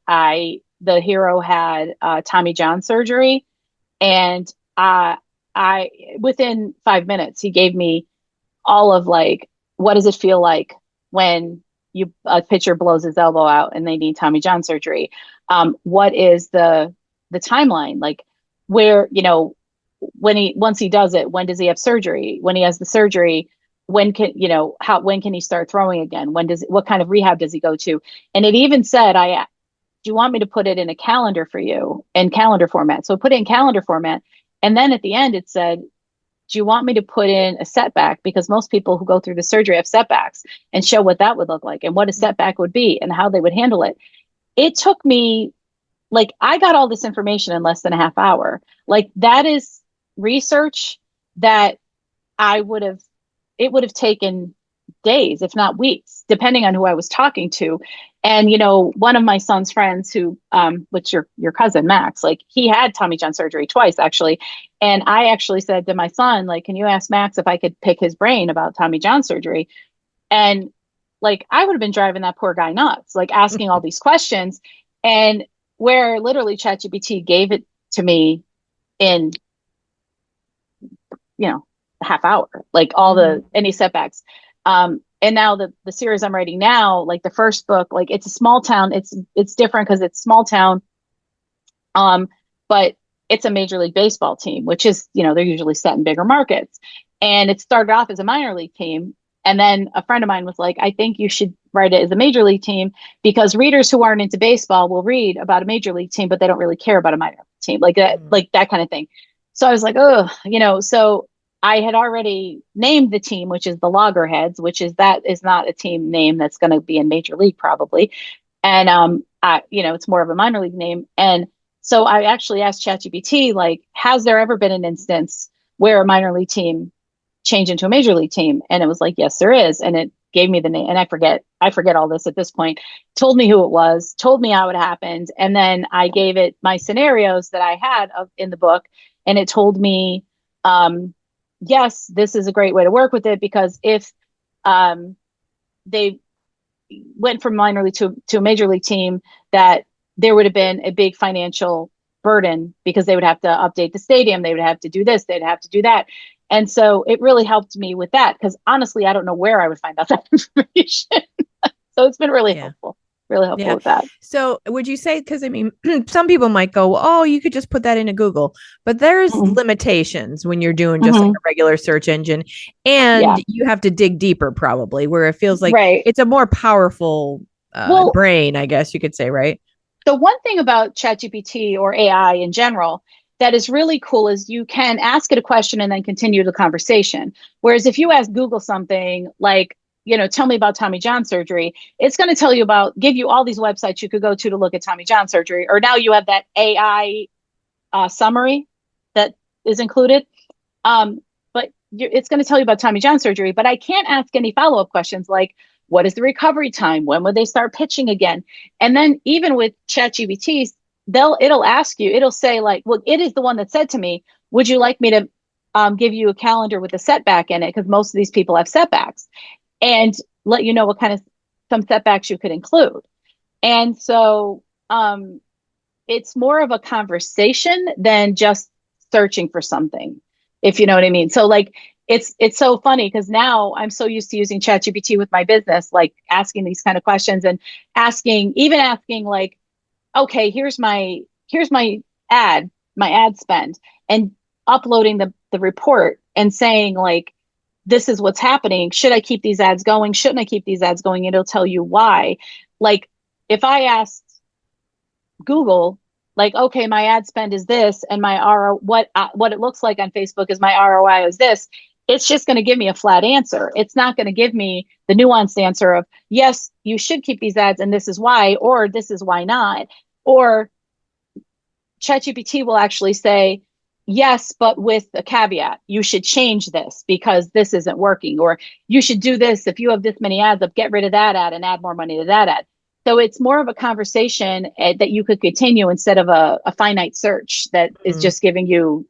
The hero had Tommy John surgery, and I within 5 minutes, he gave me all of like, what does it feel like when a pitcher blows his elbow out and they need Tommy John surgery? What is the timeline like? Where once he does it, when does he have surgery? When he has the surgery, when can he start throwing again? What kind of rehab does he go to? And it even said, do you want me to put it in a calendar for you in calendar format? So I put it in calendar format, and then at the end it said, do you want me to put in a setback? Because most people who go through the surgery have setbacks, and show what that would look like and what a setback would be and how they would handle it. It took me, like, I got all this information in less than a half hour. Like, that is research that it would have taken days, if not weeks, depending on who I was talking to. And one of my son's friends, who, which your cousin Max, like he had Tommy John surgery twice actually, and I actually said to my son, like, can you ask Max if I could pick his brain about Tommy John surgery? And like I would have been driving that poor guy nuts, like asking all these questions, and where literally ChatGPT gave it to me in a half hour, like all Mm-hmm. any setbacks. And now the series I'm writing now, like the first book, like it's a small town. It's different because it's small town. But it's a Major League Baseball team, which is, they're usually set in bigger markets. And it started off as a minor league team. And then a friend of mine was like, I think you should write it as a major league team, because readers who aren't into baseball will read about a major league team, but they don't really care about a minor league team, like that kind of thing. So I was like, oh, so I had already named the team, which is the Loggerheads, that is not a team name that's going to be in Major League probably. And, it's more of a minor league name. And so I actually asked ChatGPT, like, has there ever been an instance where a minor league team changed into a major league team? And it was like, yes, there is. And it gave me the name, and I forget all this at this point, told me who it was, told me how it happened. And then I gave it my scenarios that I had in the book, and it told me, yes, this is a great way to work with it, because if they went from minor league to a major league team, that there would have been a big financial burden, because they would have to update the stadium, they would have to do this, they'd have to do that. And so it really helped me with that, because honestly, I don't know where I would find out that information. So it's been Yeah. really helpful Yeah. with that. So would you say, because I mean, some people might go, oh, you could just put that into Google, but there's Mm-hmm. limitations when you're doing just like Mm-hmm. a regular search engine, Yeah. and you have to dig deeper probably, where it feels like Right. it's a more powerful Well, brain, I guess you could say, right? the one thing about ChatGPT or AI in general that is really cool is you can ask it a question and then continue the conversation. Whereas if you ask Google something like, tell me about Tommy John surgery, it's going to give you all these websites you could go to look at Tommy John surgery. Or now you have that AI summary that is included. But it's going to tell you about Tommy John surgery, but I can't ask any follow-up questions like, what is the recovery time? When would they start pitching again? And then even with ChatGPT, it'll ask you, it'll say like, well, it is the one that said to me, would you like me to give you a calendar with a setback in it? Because most of these people have setbacks, and let you know what kind of some setbacks you could include. And so it's more of a conversation than just searching for something, if you know what I mean. So like it's so funny, because now I'm so used to using ChatGPT with my business, like asking these kind of questions, and asking like, okay, here's my ad, my ad spend, and uploading the report and saying like, this is what's happening. Should I keep these ads going? Shouldn't I keep these ads going? It'll tell you why. Like if I asked Google, like, okay, my ad spend is this, and my RO what it looks like on Facebook is my ROI is this. It's just going to give me a flat answer. It's not going to give me the nuanced answer of yes, you should keep these ads, and this is why, or this is why not. Or ChatGPT will actually say, yes, but with a caveat, you should change this because this isn't working, or you should do this if you have this many ads up, get rid of that ad and add more money to that ad. So it's more of a conversation that you could continue instead of a finite search that is Mhm. just giving you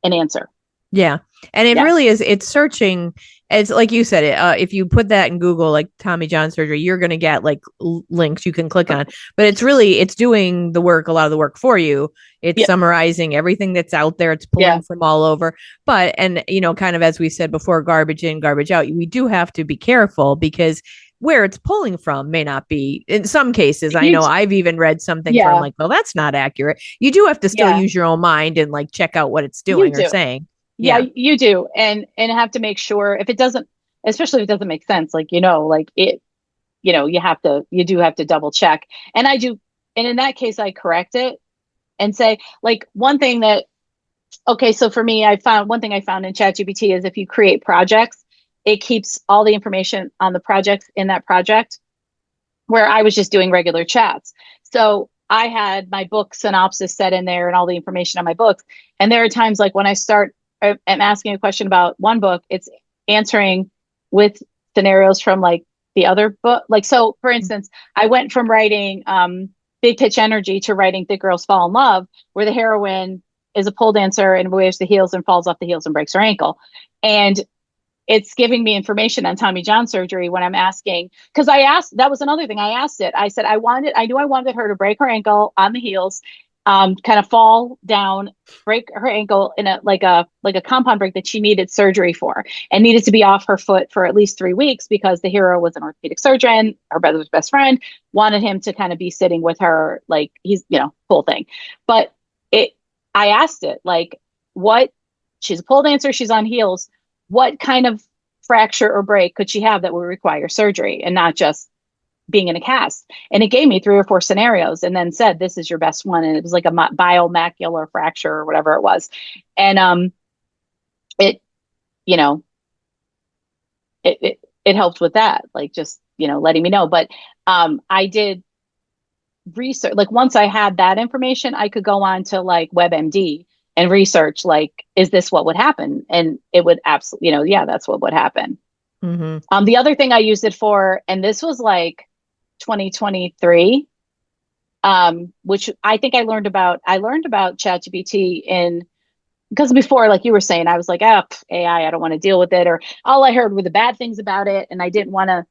an answer. Yeah. And it Yeah. really is, it's searching. It's like you said, if you put that in Google, like Tommy John surgery, you're going to get like links you can click on. But it's really, it's doing the work, a lot of the work for you. It's Yeah. summarizing everything that's out there. It's Yeah. pulling from all over. But, and, kind of as we said before, garbage in, garbage out, we do have to be careful because where it's pulling from may not be in some cases. I You, know I've even read some things where I'm yeah. like, well, that's not accurate. You do have to still Yeah. use your own mind and like check out what it's You doing or do. saying. Yeah, Yeah. you do. And have to make sure if it doesn't, especially if it doesn't make sense, like, like it, you do have to double check. And I do. And in that case, I correct it and say, like, one thing that, okay, so for me, one thing I found in ChatGPT is if you create projects, it keeps all the information on the projects in that project, where I was just doing regular chats. So I had my book synopsis set in there and all the information on my books. And there are times like when I'm asking a question about one book, it's answering with scenarios from like the other book. Like, so for instance, I went from writing Big Pitch Energy to writing Thick Girls Fall in Love, where the heroine is a pole dancer and wears the heels and falls off the heels and breaks her ankle. And it's giving me information on Tommy John surgery when I'm asking, because that was another thing I asked it. I said, I knew I wanted her to break her ankle on the heels, kind of fall down, break her ankle in like a compound break that she needed surgery for and needed to be off her foot for at least 3 weeks because the hero was an orthopedic surgeon, her brother's best friend, wanted him to kind of be sitting with her, like he's, whole thing. But I asked it, like, what, she's a pole dancer, she's on heels, what kind of fracture or break could she have that would require surgery and not just being in a cast? And it gave me 3 or 4 scenarios and then said, this is your best one. And it was like a biomacular fracture or whatever it was. And it, you know, it helped with that, like just, letting me know. But I did research, like once I had that information, I could go on to like WebMD and research, like, is this what would happen? And it would absolutely, yeah, that's what would happen. Mm-hmm. The other thing I used it for, and this was like 2023, which I think I learned about ChatGPT because before, like you were saying, I was like, oh, AI, I don't want to deal with it. Or all I heard were the bad things about it. And I didn't want to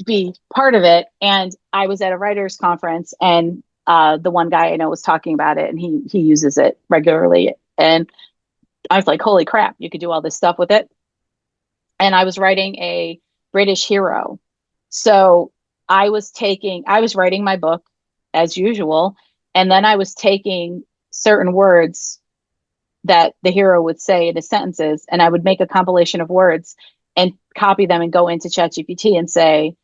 be part of it. And I was at a writers conference and the one guy I know was talking about it and he uses it regularly. And I was like, holy crap, you could do all this stuff with it. And I was writing a British hero. So I was writing my book as usual. And then I was taking certain words that the hero would say in his sentences, and I would make a compilation of words and copy them and go into ChatGPT and say,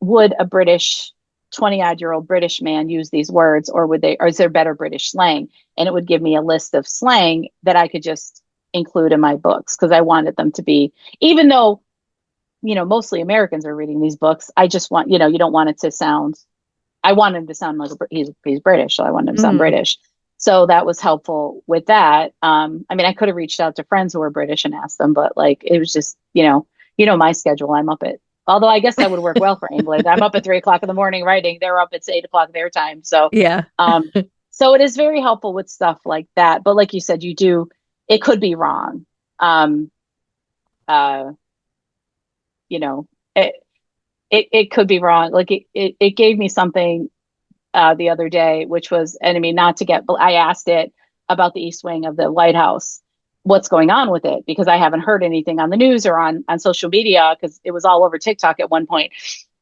would a British 20-odd-year-old British man use these words, or is there better British slang? And it would give me a list of slang that I could just include in my books because I wanted them to be, even though, mostly Americans are reading these books, I just want, you don't want it to sound, I wanted him to sound like he's British, so I wanted him to sound Mm-hmm. British. So that was helpful with that. I mean, I could have reached out to friends who were British and asked them, but like, it was just, my schedule. Although I guess that would work well for England. I'm up at 3 o'clock in the morning writing. They're up at 8 o'clock their time. So, Yeah. so it is very helpful with stuff like that. But like you said, it could be wrong. Uh, you know, it, it could be wrong. Like it gave me something the other day, which was, and I mean, I asked it about the East Wing of the White House, what's going on with it, because I haven't heard anything on the news or on social media, because it was all over TikTok at one point.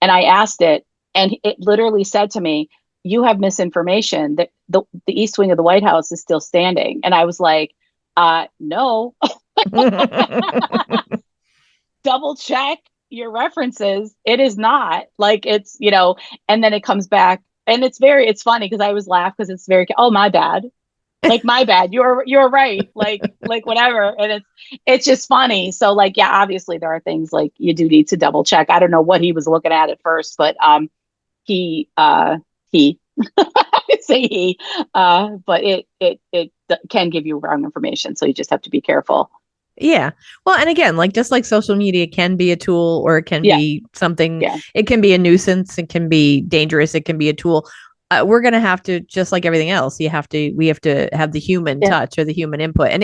And I asked it, and it literally said to me, you have misinformation that the East Wing of the White House is still standing. And I was like, no, double check your references. It is not like it's, and then it comes back and it's funny because I always laugh because it's very, oh, my bad. Like my bad. You're right. Like whatever. And it's just funny. So like, yeah, obviously there are things like you do need to double check. I don't know what he was looking at first, but he I say he but it can give you wrong information. So you just have to be careful. Yeah. Well, and again, like just like social media can be a tool or it can Yeah. be something, Yeah. it can be a nuisance, it can be dangerous, it can be a tool. We're going to have to, just like everything else, we have to have the human Yeah. touch or the human input. And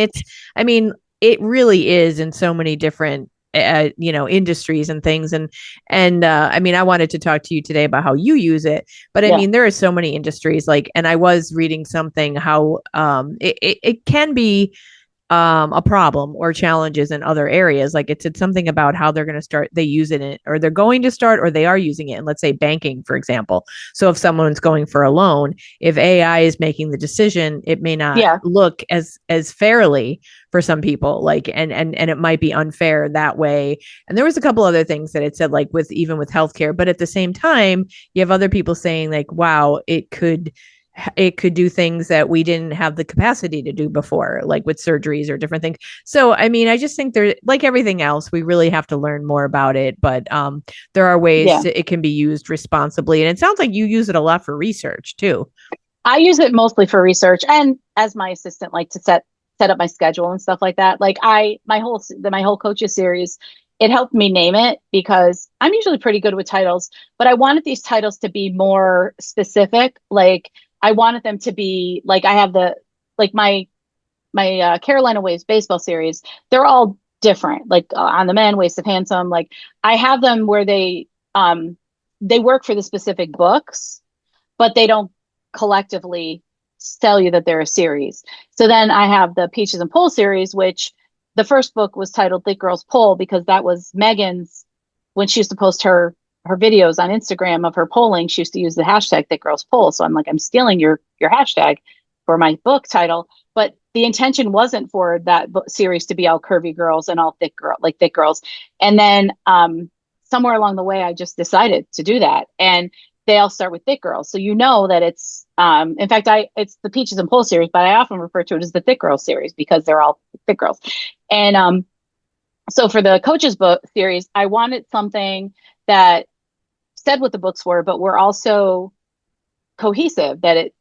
I mean, it really is in so many different, industries and things. And I mean, I wanted to talk to you today about how you use it, but I Yeah. mean, there are so many industries like, and I was reading something how, it can be, a problem or challenges in other areas. Like it said something about how they're going to start, they use it, or they're going to start, or they are using it in, let's say, banking, for example. So if someone's going for a loan, if AI is making the decision, it may not Yeah. look as fairly for some people, like, and it might be unfair that way. And there was a couple other things that it said, like with even with healthcare, but at the same time, you have other people saying like, wow, it could do things that we didn't have the capacity to do before, like with surgeries or different things. So, I mean, I just think there, like everything else, we really have to learn more about it. But there are ways Yeah. it can be used responsibly. And it sounds like you use it a lot for research too. I use it mostly for research and as my assistant, like to set up my schedule and stuff like that. Like my whole coaches series, it helped me name it because I'm usually pretty good with titles, but I wanted these titles to be more specific. Like I wanted them to be like I have the like my Carolina Waves baseball series. They're all different. Like on the men, Waste of Handsome. Like I have them where they work for the specific books, but they don't collectively tell you that they're a series. So then I have the Peaches and Pole series, which the first book was titled Thick Girls Pole because that was Megan's when she used to post her videos on Instagram of her polling. She used to use the hashtag Thick Girls Poll. So I'm like, I'm stealing your hashtag for my book title. But the intention wasn't for that book series to be all curvy girls and all thick girls. And then somewhere along the way, I just decided to do that. And they all start with thick girls. So you know that it's in fact it's the Peaches and Pole series, but I often refer to it as the thick girls series because they're all thick girls. And so for the coaches book series, I wanted something that said what the books were, but were also cohesive, that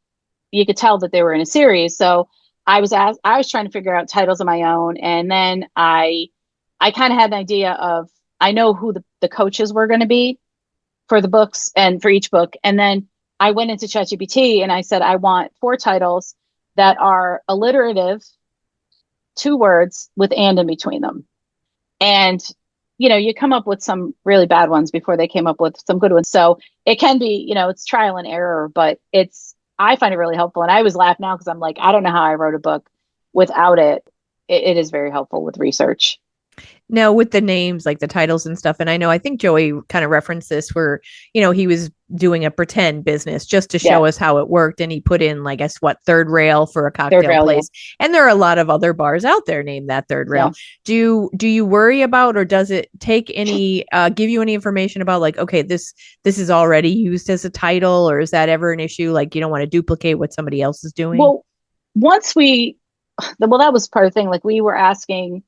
you could tell that they were in a series. So I was trying to figure out titles of my own, and then I kind of had an idea of I know who the coaches were going to be for the books and for each book. And then I went into ChatGPT and I said, I want 4 titles that are alliterative, 2 words with and in between them. And, you come up with some really bad ones before they came up with some good ones. So it can be, it's trial and error, but I find it really helpful. And I always laugh now because I'm like, I don't know how I wrote a book without it. It is very helpful with research. Now, with the names, like the titles and stuff, and I know I think Joey kind of referenced this where, he was doing a pretend business just to Yeah. show us how it worked. And he put in, like, guess what, Third Rail for a Third cocktail rail. Yeah. place. And there are a lot of other bars out there named that Third Yeah. Rail. Do you worry about, or does it take any, give you any information about, like, okay, this is already used as a title, or is that ever an issue? Like, you don't want to duplicate what somebody else is doing? Well, that was part of the thing. Like we were asking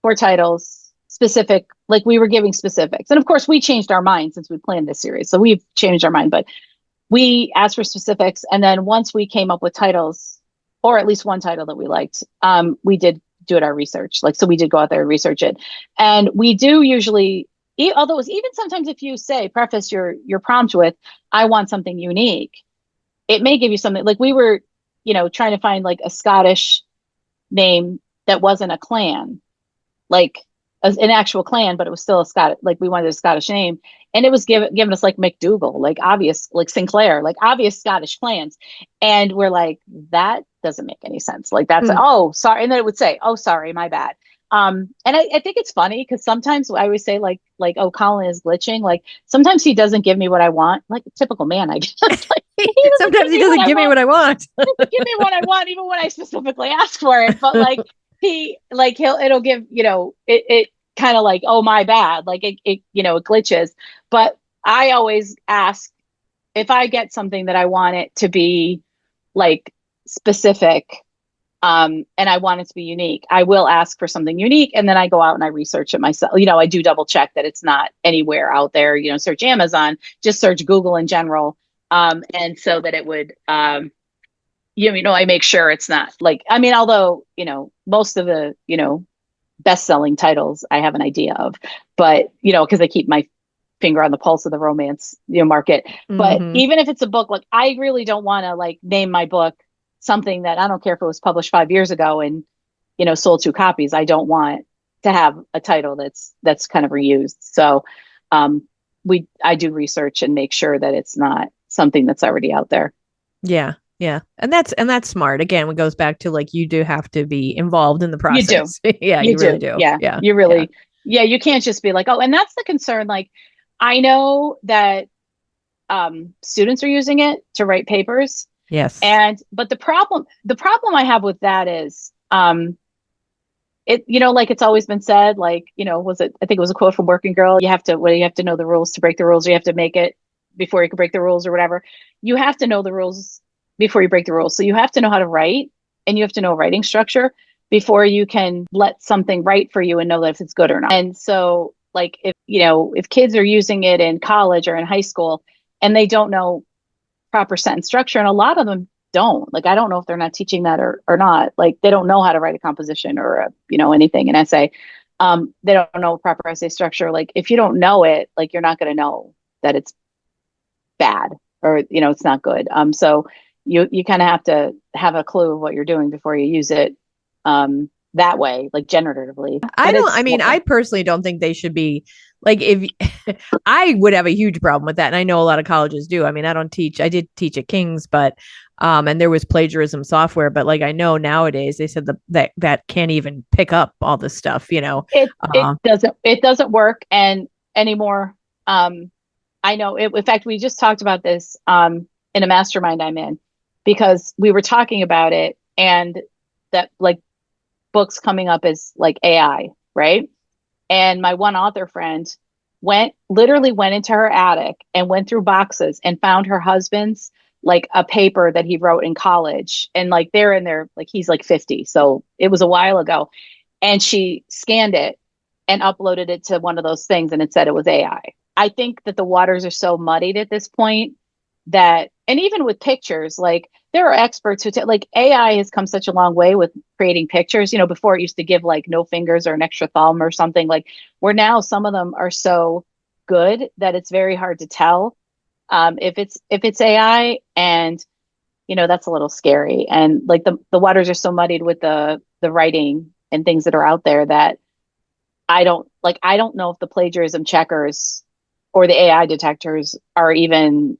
for titles specific, like we were giving specifics. And of course, we changed our mind since we planned this series. So we've changed our mind, but we asked for specifics. And then once we came up with titles, or at least one title that we liked, we did do it our research. Like, so we did go out there and research it. And we do usually, although it's even sometimes if you say, preface your prompt with, I want something unique, it may give you something like we were, trying to find like a Scottish name that wasn't a clan, like an actual clan, but it was still a Scottish, like we wanted a Scottish name. And it was giving us like McDougal, like obvious, like Sinclair, like obvious Scottish clans. And we're like, that doesn't make any sense. Like that's, Hmm. oh, sorry. And then it would say, oh, sorry, my bad. And I think it's funny because sometimes I always say oh, Colin is glitching. Like sometimes he doesn't give me what I want, like a typical man, I guess. Like he doesn't Sometimes give he me what doesn't I give me want. what I want. He doesn't give me what I want, even when I specifically ask for it. But like it'll give, it kind of like, oh, my bad. Like it glitches. But I always ask if I get something that I want it to be like specific, and I want it to be unique, I will ask for something unique, and then I go out and I research it myself. I do double check that it's not anywhere out there. Search Amazon, just search Google in general, and so that it would, I make sure it's not like, I mean, although most of the best-selling titles I have an idea of, but because I keep my finger on the pulse of the romance market. But Hmm. even if it's a book, like I really don't want to like name my book something that, I don't care if it was published 5 years ago and sold 2 copies. I don't want to have a title that's kind of reused. So I do research and make sure that it's not something that's already out there. Yeah. Yeah. And that's smart. Again, it goes back to like you do have to be involved in the You do. process. Yeah, You you really do. do. Yeah. Yeah. You Yeah. really, yeah, you can't just be like, oh, and that's the concern. Like, I know that students are using it to write papers. Yes. But the problem I have with that is, like it's always been said, like, I think it was a quote from Working Girl. You have to know the rules to break the rules, or you have to make it before you can break the rules or whatever. You have to know the rules before you break the rules. So you have to know how to write, and you have to know writing structure before you can let something write for you and know that if it's good or not. And so like if kids are using it in college or in high school and they don't know proper sentence structure, and a lot of them don't. Like I don't know if they're not teaching that or not. Like they don't know how to write a composition or anything, an essay. They don't know proper essay structure. Like if you don't know it, like you're not going to know that it's bad or it's not good. So you kind of have to have a clue of what you're doing before you use it, that way, like generatively. I But don't, I it's mean, I personally don't think they should be like, if I would have a huge problem with that. And I know a lot of colleges do. I mean, I did teach at King's, but, and there was plagiarism software, but like I know nowadays they said that can't even pick up all this stuff. it doesn't work and anymore. I know it. In fact, we just talked about this in a mastermind I'm in, because we were talking about it, and that like books coming up as like AI, right? And my one author friend literally went into her attic and went through boxes and found her husband's like a paper that he wrote in college. And like they're in there, like he's like 50. So it was a while ago. And she scanned it and uploaded it to one of those things, and it said it was AI. I think that the waters are so muddied at this point that, and even with pictures, like there are experts like AI has come such a long way with creating pictures. Before it used to give like no fingers or an extra thumb or something, like where now some of them are so good that it's very hard to tell if it's AI. And that's a little scary. And like the waters are so muddied with the writing and things that are out there that I don't know if the plagiarism checkers or the AI detectors are even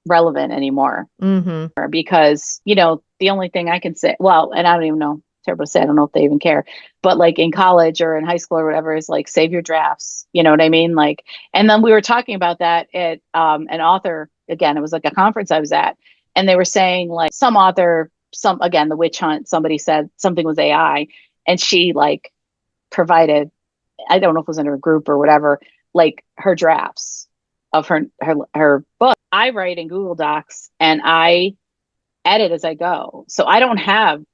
relevant anymore, Mm-hmm. because the only thing I can say, well, and I don't even know, terrible to say, I don't know if they even care, but like in college or in high school or whatever, is like save your drafts, you know what I mean? Like, and then we were talking about that at an author, again, it was like a conference I was at, and they were saying like some author, again, the witch hunt, somebody said something was AI, and she like provided, I don't know if it was in her group or whatever, like her drafts of her book. I write in Google Docs and I edit as I go. So I don't have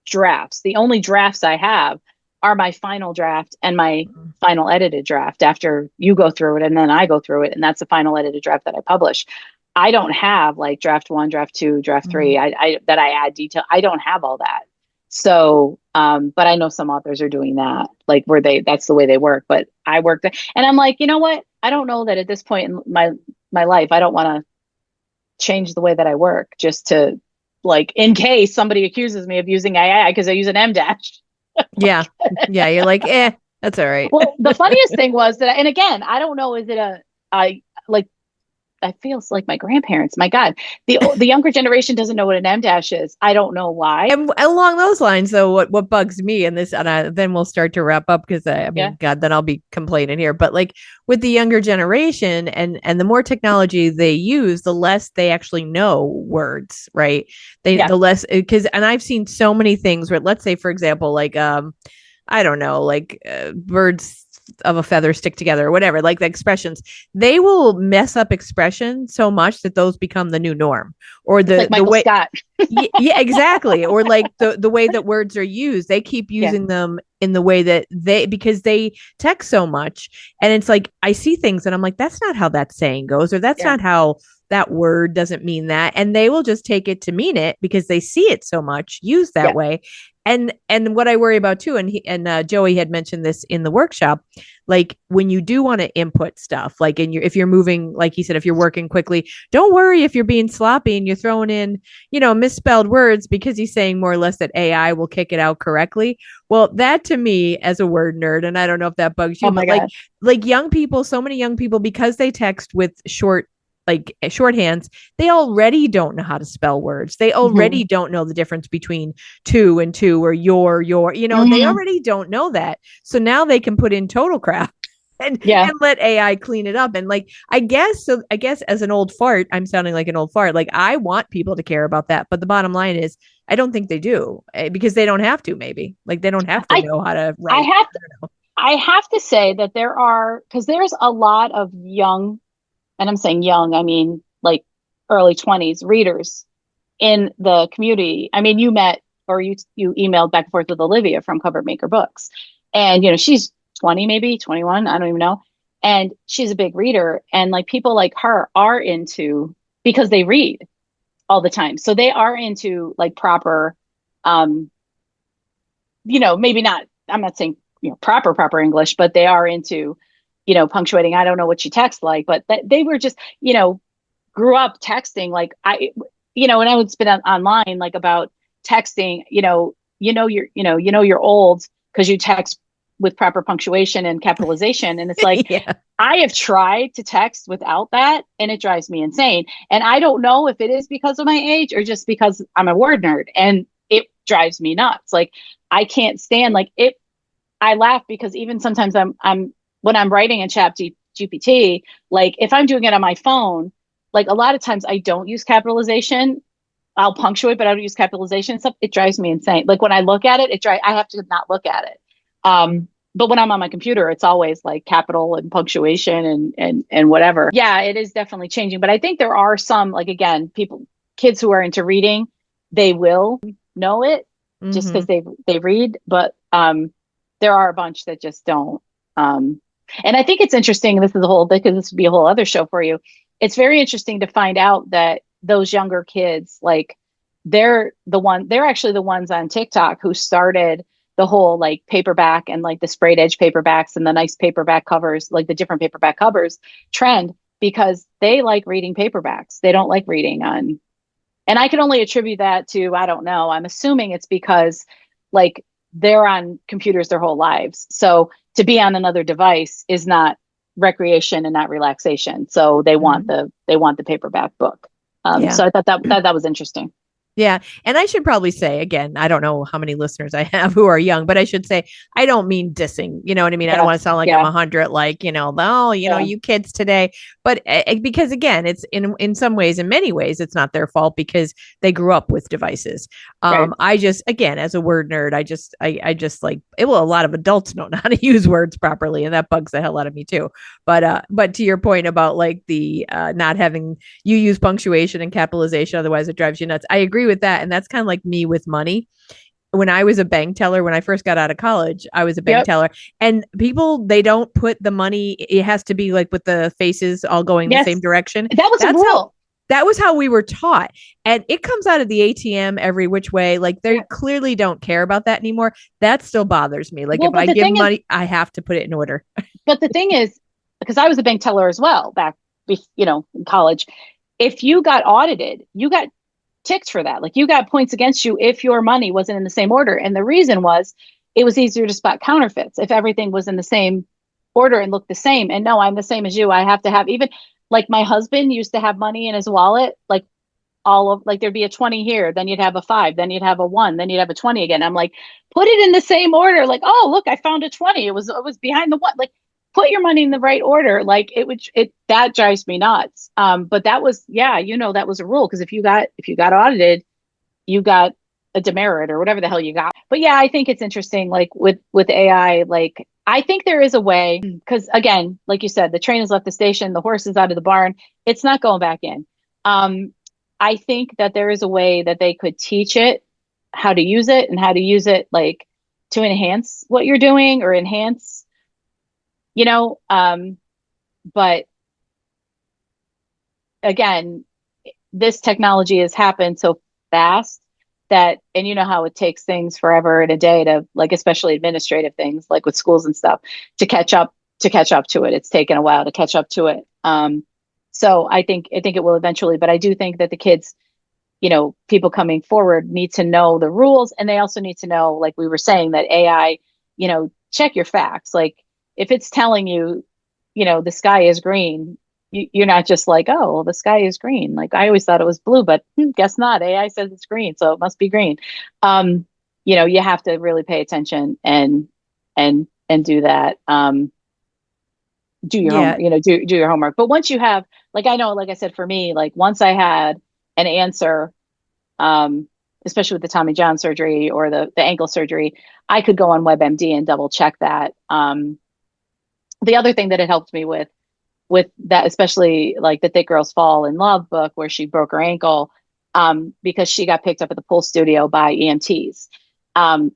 drafts. The only drafts I have are my final draft and my final edited draft after you go through it and then I go through it. And that's the final edited draft that I publish. I don't have like draft one, draft two, draft three. I that I add detail. I don't have all that. So, but I know some authors are doing that, like where that's the way they work. But I work there, and I'm like, you know what? I don't know that at this point in my life, I don't want to change the way that I work just to, like, in case somebody accuses me of using AI because I use an M dash. Yeah. Yeah. You're like, that's all right. Well, the funniest thing was that, and again, I don't know, is it I like I feel like my grandparents. My God, the younger generation doesn't know what an M dash is. I don't know why. And along those lines, though, what bugs me and this, then we'll start to wrap up because I Yeah, mean, God, then I'll be complaining here. But like with the younger generation, and the more technology they use, the less they actually know words, right? yeah, The less because, and I've seen so many things where, let's say, for example, like I don't know, like birds of a feather stick together or whatever, like the expressions, they will mess up expression so much that those become the new norm, or it's like the Michael way. Scott. Yeah, exactly. Or like the way that words are used, they keep Yeah, using them in the way that because they text so much, and it's like I see things and I'm like, that's not how that saying goes, or that's yeah. not how that word doesn't mean that, and they will just take it to mean it because they see it so much used that Yeah. way. And what I worry about too, and Joey had mentioned this in the workshop, like when you do want to input stuff, like if you're moving, like he said, if you're working quickly, don't worry if you're being sloppy and you're throwing in, misspelled words, because he's saying more or less that AI will kick it out correctly. Well, that to me, as a word nerd, and I don't know if that bugs Oh you, my but like God. young people, so many young people, because they text with shorthands, they already don't know how to spell words. They Hmm. already don't know the difference between two and two, or your, they Hmm. already don't know that. So now they can put in total crap Yeah. and let AI clean it up. And like, I guess as an old fart, I'm sounding like an old fart. Like I want people to care about that. But the bottom line is I don't think they do, because they don't have to, maybe. Like they don't have to I know how to I write. have I don't know. I have to say that there are, because there's a lot of young, and I'm saying young, I mean like early 20s readers in the community. I mean, you met or you emailed back and forth with Olivia from Cover Maker Books. And she's 20, maybe 21, I don't even know. And she's a big reader. And like people like her are into, because they read all the time. So they are into like proper, um, maybe not, I'm not saying, proper English, but they are into, punctuating. I don't know what she texts like, but they were just, grew up texting like and I would spit online like about texting, you're old because you text with proper punctuation and capitalization. And it's like, Yeah. I have tried to text without that and it drives me insane. And I don't know if it is because of my age or just because I'm a word nerd and it drives me nuts. Like I can't stand like it. I laugh because even sometimes I'm when I'm writing in GPT, like if I'm doing it on my phone, like a lot of times I don't use capitalization. I'll punctuate, but I don't use capitalization and stuff. It drives me insane. Like when I look at it, I have to not look at it. But when I'm on my computer, it's always like capital and punctuation and whatever. Yeah, it is definitely changing. But I think there are some, like again, kids who are into reading, they will know it just because Mm-hmm. they read. But there are a bunch that just don't. Um, and I think it's interesting. This is a whole, because this would be a whole other show for you. It's very interesting to find out that those younger kids, like they're actually the ones on TikTok who started the whole like paperback and like the sprayed edge paperbacks and the nice paperback covers, like the different paperback covers trend, because they like reading paperbacks. They don't like reading on, and I can only attribute that to, I don't know. I'm assuming it's because like they're on computers their whole lives. So to be on another device is not recreation and not relaxation. So Mm-hmm. they want the paperback book. Yeah. So I thought that was interesting. Yeah. And I should probably say again, I don't know how many listeners I have who are young, but I should say I don't mean dissing. You know what I mean? I don't Yeah. want to sound like I'm Yeah. 100, like, oh, Yeah. you kids today. But because again, it's in some ways, in many ways, it's not their fault because they grew up with devices. Right. I just, again, as a word nerd, I just like it. Well, a lot of adults don't know how to use words properly, and that bugs the hell out of me too. But to your point about like the not having, you use punctuation and capitalization, otherwise it drives you nuts. I agree with that. And that's kind of like me with money. When I was a bank teller, when I first got out of college, I was a bank Yep. teller. And people, they don't put the money, it has to be like with the faces all going the same Yes. direction. That was a That's how rule. that was how we were taught. And it comes out of the ATM every which way. Like they Yeah. clearly don't care about that anymore. That still bothers me. Like Well, if but I the give thing is, money, I have to put it in order. because I was a bank teller as well back, in college. If you got audited, you got ticked for that. Like you got points against you if your money wasn't in the same order. And the reason was it was easier to spot counterfeits if everything was in the same order and looked the same. And no, I'm the same as you. I have to have even. like my husband used to have money in his wallet, like all of like there'd be a 20 here, then you'd have a 5, then you'd have a 1, then you'd have a 20 again. I'm like, put it in the same order. Like, oh, look, I found a 20. It was behind the 1. Like, put your money in the right order. Like it that drives me nuts. But that was, yeah, that was a rule, because if you got audited, you got a demerit or whatever the hell you got. But yeah, I think it's interesting, like with AI, like I think there is a way, because again, like you said, the train has left the station, the horse is out of the barn, it's not going back in. um I think that there is a way that they could teach it how to use it, and how to use it like to enhance what you're doing, or enhance, you know um but again, this technology has happened so fast that, and you know how it takes things forever and a day to, like, especially administrative things like with schools and stuff, to catch up to it. It's taken a while to catch up to it. So I think it will eventually, but I do think that the kids, people coming forward need to know the rules, and they also need to know, like we were saying, that AI, check your facts. Like, if it's telling you, the sky is green, you're not just like, oh, well, the sky is green. Like, I always thought it was blue, but guess not. AI says it's green, so it must be green. Um, you have to really pay attention and do that. Do your Yeah. homework, do your homework. But once you have, like, I know, like I said, for me, like, once I had an answer, um, especially with the Tommy John surgery or the ankle surgery, I could go on WebMD and double check that. The other thing that it helped me with that, especially like the Thick Girls Fall in Love book, where she broke her ankle, because she got picked up at the pool studio by EMTs.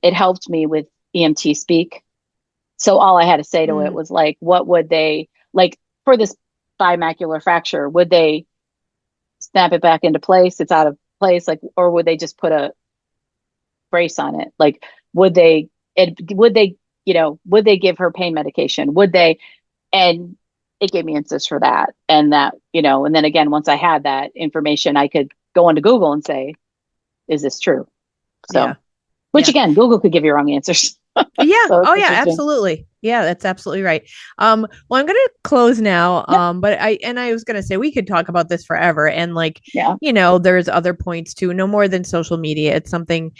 It helped me with EMT speak. So all I had to say to it Mm, was like, what would they, like, for this bimacular fracture, would they snap it back into place? It's out of place, like, or would they just put a brace on it? Like, would they, would they give her pain medication? Would they? And it gave me answers for that. And that, and then again, once I had that information, I could go onto Google and say, is this true? yeah. So, which Yeah. again, Google could give you wrong answers. Yeah. So it's Oh, yeah. interesting. Absolutely. Yeah, that's absolutely right. Well, I'm gonna close now. Yep. But I was gonna say we could talk about this forever, and like, Yeah. there's other points too. No more than social media. It's something,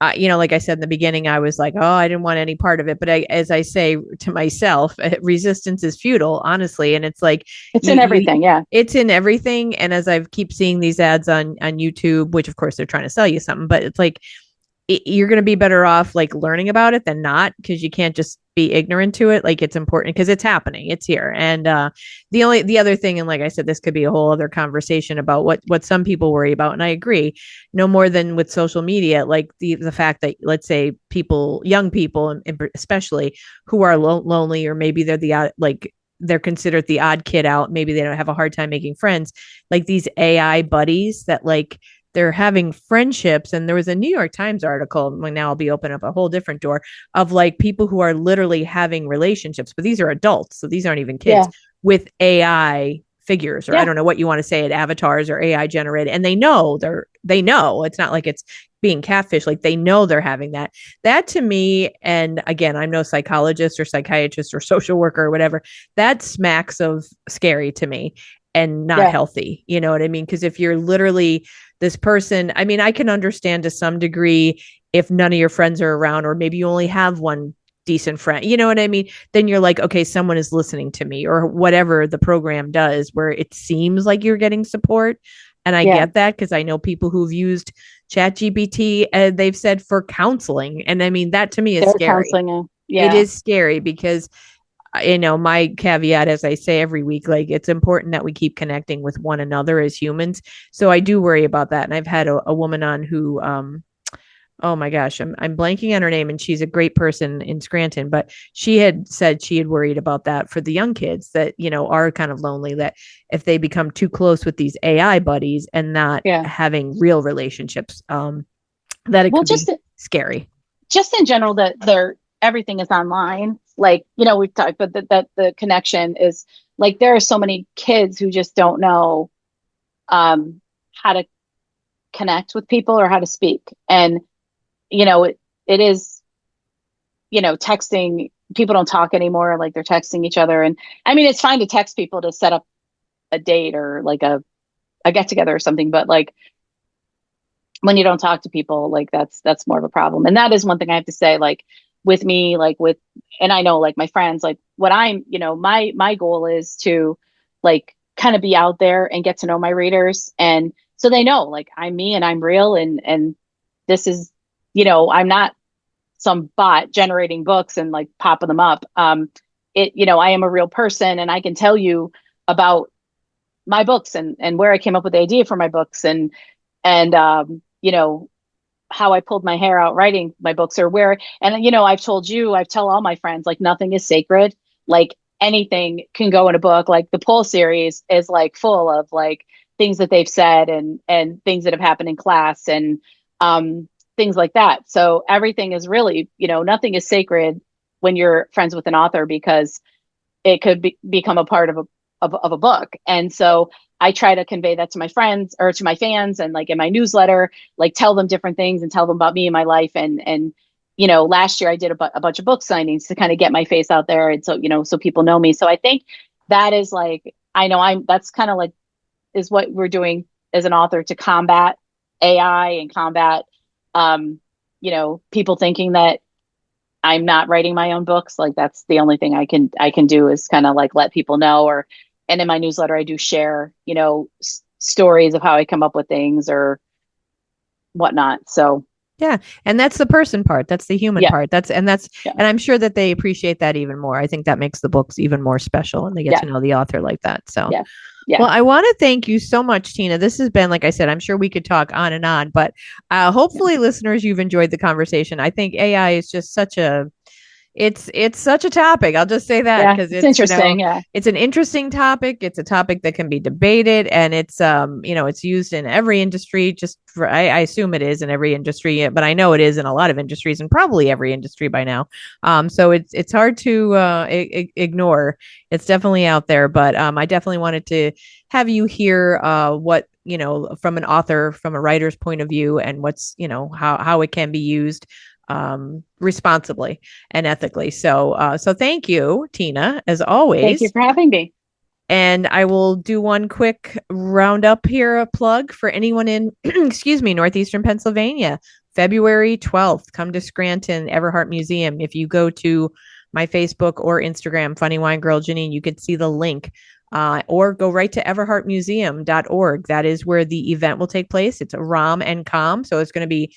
like I said in the beginning, I was like, oh, I didn't want any part of it. But as I say to myself, resistance is futile, honestly. And it's like It's in you everything. Yeah. it's in everything. And as I keep seeing these ads on YouTube, which of course they're trying to sell you something, but it's like you're going to be better off like learning about it than not, because you can't just be ignorant to it. Like, it's important because it's happening, it's here. And the other thing, and like I said, this could be a whole other conversation about what some people worry about, and I agree, no more than with social media, like the fact that, let's say, young people and especially, who are lonely, or maybe they're the like they're considered the odd kid out, maybe they don't have a hard time making friends, like these AI buddies that, like, they're having friendships. And there was a New York Times article, now I'll be opening up a whole different door, of like people who are literally having relationships, but these are adults, so these aren't even kids, Yeah. with AI figures, or I Yeah. don't know what you want to say it, avatars or AI generated, and they know it's not like it's being catfish, like they know they're having that to me. And again, I'm no psychologist or psychiatrist or social worker or whatever, that smacks of scary to me, and not Yeah. healthy. You know what I mean? Because if you're literally this person, I mean, I can understand to some degree if none of your friends are around, or maybe you only have one decent friend, you know what I mean? Then you're like, okay, someone is listening to me, or whatever the program does, where it seems like you're getting support. And I Yeah. get that, because I know people who've used ChatGPT, they've said, for counseling. And I mean, that to me is They're scary. counseling you. It Yeah. is scary because, my caveat, as I say every week, like, it's important that we keep connecting with one another as humans. So I do worry about that. And I've had a woman on who, oh my gosh, I'm blanking on her name, and she's a great person in Scranton, but she had said she had worried about that for the young kids that, are kind of lonely, that if they become too close with these AI buddies and not Yeah. having real relationships, that it Well, could just be scary. just in general, that everything is online. Like, we've talked, but that the connection is, like, there are so many kids who just don't know, how to connect with people or how to speak. And, it is, texting, people don't talk anymore. Like, they're texting each other. And I mean, it's fine to text people to set up a date or like a get together or something. But like when you don't talk to people, like that's more of a problem. And that is one thing I have to say, like with me, like with, and I know like my friends, like what I'm, my goal is to like kind of be out there and get to know my readers. And so they know like I'm me and I'm real and this is, I'm not some bot generating books and like popping them up. I am a real person and I can tell you about my books and where I came up with the idea for my books and how I pulled my hair out writing my books or where, and I've told you, I've tell all my friends, like nothing is sacred. Like anything can go in a book. Like the Poll series is like full of like things that they've said and things that have happened in class and things like that. So everything is really, nothing is sacred when you're friends with an author because it could become a part of a book. And so I try to convey that to my friends or to my fans and like in my newsletter, like tell them different things and tell them about me and my life. And last year I did a bunch of book signings to kind of get my face out there. And so, so people know me. So I think that is like, I know that's kind of like, is what we're doing as an author to combat AI and combat, people thinking that I'm not writing my own books. Like that's the only thing I can do is kind of like let people know and in my newsletter, I do share, stories of how I come up with things or whatnot. So Yeah. And that's the person part. That's the human yeah, part. yeah, And I'm sure that they appreciate that even more. I think that makes the books even more special and they get yeah, to know the author like that. So, yeah, yeah. well, I want to thank you so much, Tina. This has been, like I said, I'm sure we could talk on and on, but hopefully, listeners, you've enjoyed the conversation. I think AI is just it's such a topic. I'll just say that Yeah, because it's interesting. Yeah, it's an interesting topic. It's a topic that can be debated and it's used in every industry. I assume it is in every industry, but I know it is in a lot of industries and probably every industry by now. So it's hard to ignore. It's definitely out there, but I definitely wanted to have you hear what from an author, from a writer's point of view, and what's how it can be used responsibly and ethically. So thank you, Tina, as thank you always. for having me. And I will do one quick roundup here, a plug for anyone in, excuse me, Northeastern Pennsylvania. February 12th, come to Scranton Everhart Museum. If you go to my Facebook or Instagram, Funny Wine Girl Janine, you could see the link. Or go right to everhartmuseum.org. That is where the event will take place. It's a rom and com. So it's going to be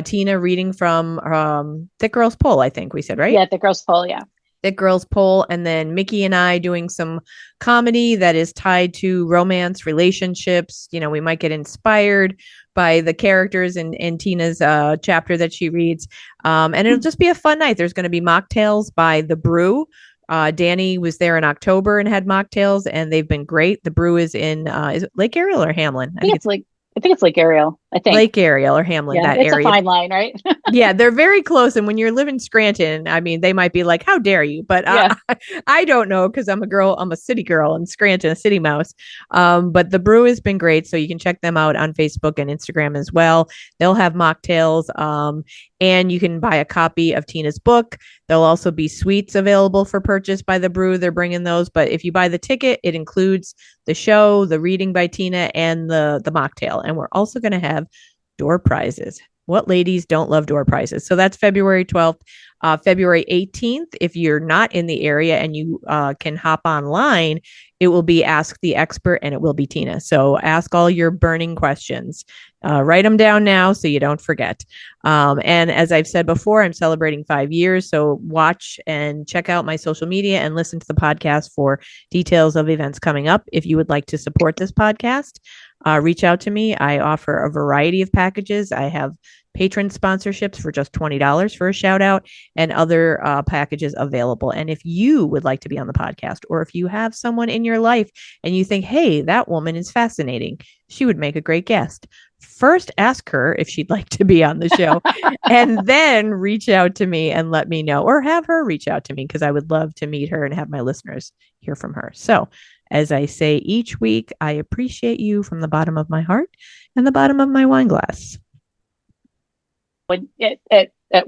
Tina reading from Thick Girls Poll, I think we said, right? Yeah, the girls poll. Yeah. Thick Girls Poll. And then Mickey and I doing some comedy that is tied to romance, relationships. We might get inspired by the characters in Tina's chapter that she reads. And it'll just be a fun night. There's going to be mocktails by The Brew. Danny was there in October and had mocktails, and they've been great. The brew is in is it Lake Ariel or Hamlin? I think it's like Ariel. I think. Lake Ariel or Hamlin, Yeah, that it's a area. fine line, right? Yeah, they're very close. And when you're living Scranton, I mean, they might be like, "How dare you?" But Yeah. I don't know because I'm a city girl in Scranton, a city mouse. But the brew has been great, so you can check them out on Facebook and Instagram as well. They'll have mocktails, and you can buy a copy of Tina's book. There'll also be sweets available for purchase by the brew. They're bringing those, but if you buy the ticket, it includes the show, the reading by Tina, and the mocktail. And we're also going to have door prizes. What ladies don't love door prizes? So that's February 12th. February 18th, if you're not in the area and you can hop online, it will be Ask the Expert and it will be Tina. So ask all your burning questions. Write them down now so you don't forget. And as I've said before, I'm celebrating 5 years. So watch and check out my social media and listen to the podcast for details of events coming up. If you would like to support this podcast, reach out to me. I offer a variety of packages. I have patron sponsorships for just $20 for a shout out and other packages available. And if you would like to be on the podcast, or if you have someone in your life and you think, hey, that woman is fascinating, she would make a great guest, first ask her if she'd like to be on the show and then reach out to me and let me know, or have her reach out to me because I would love to meet her and have my listeners hear from her. So as I say each week, I appreciate you from the bottom of my heart and the bottom of my wine glass. When at work.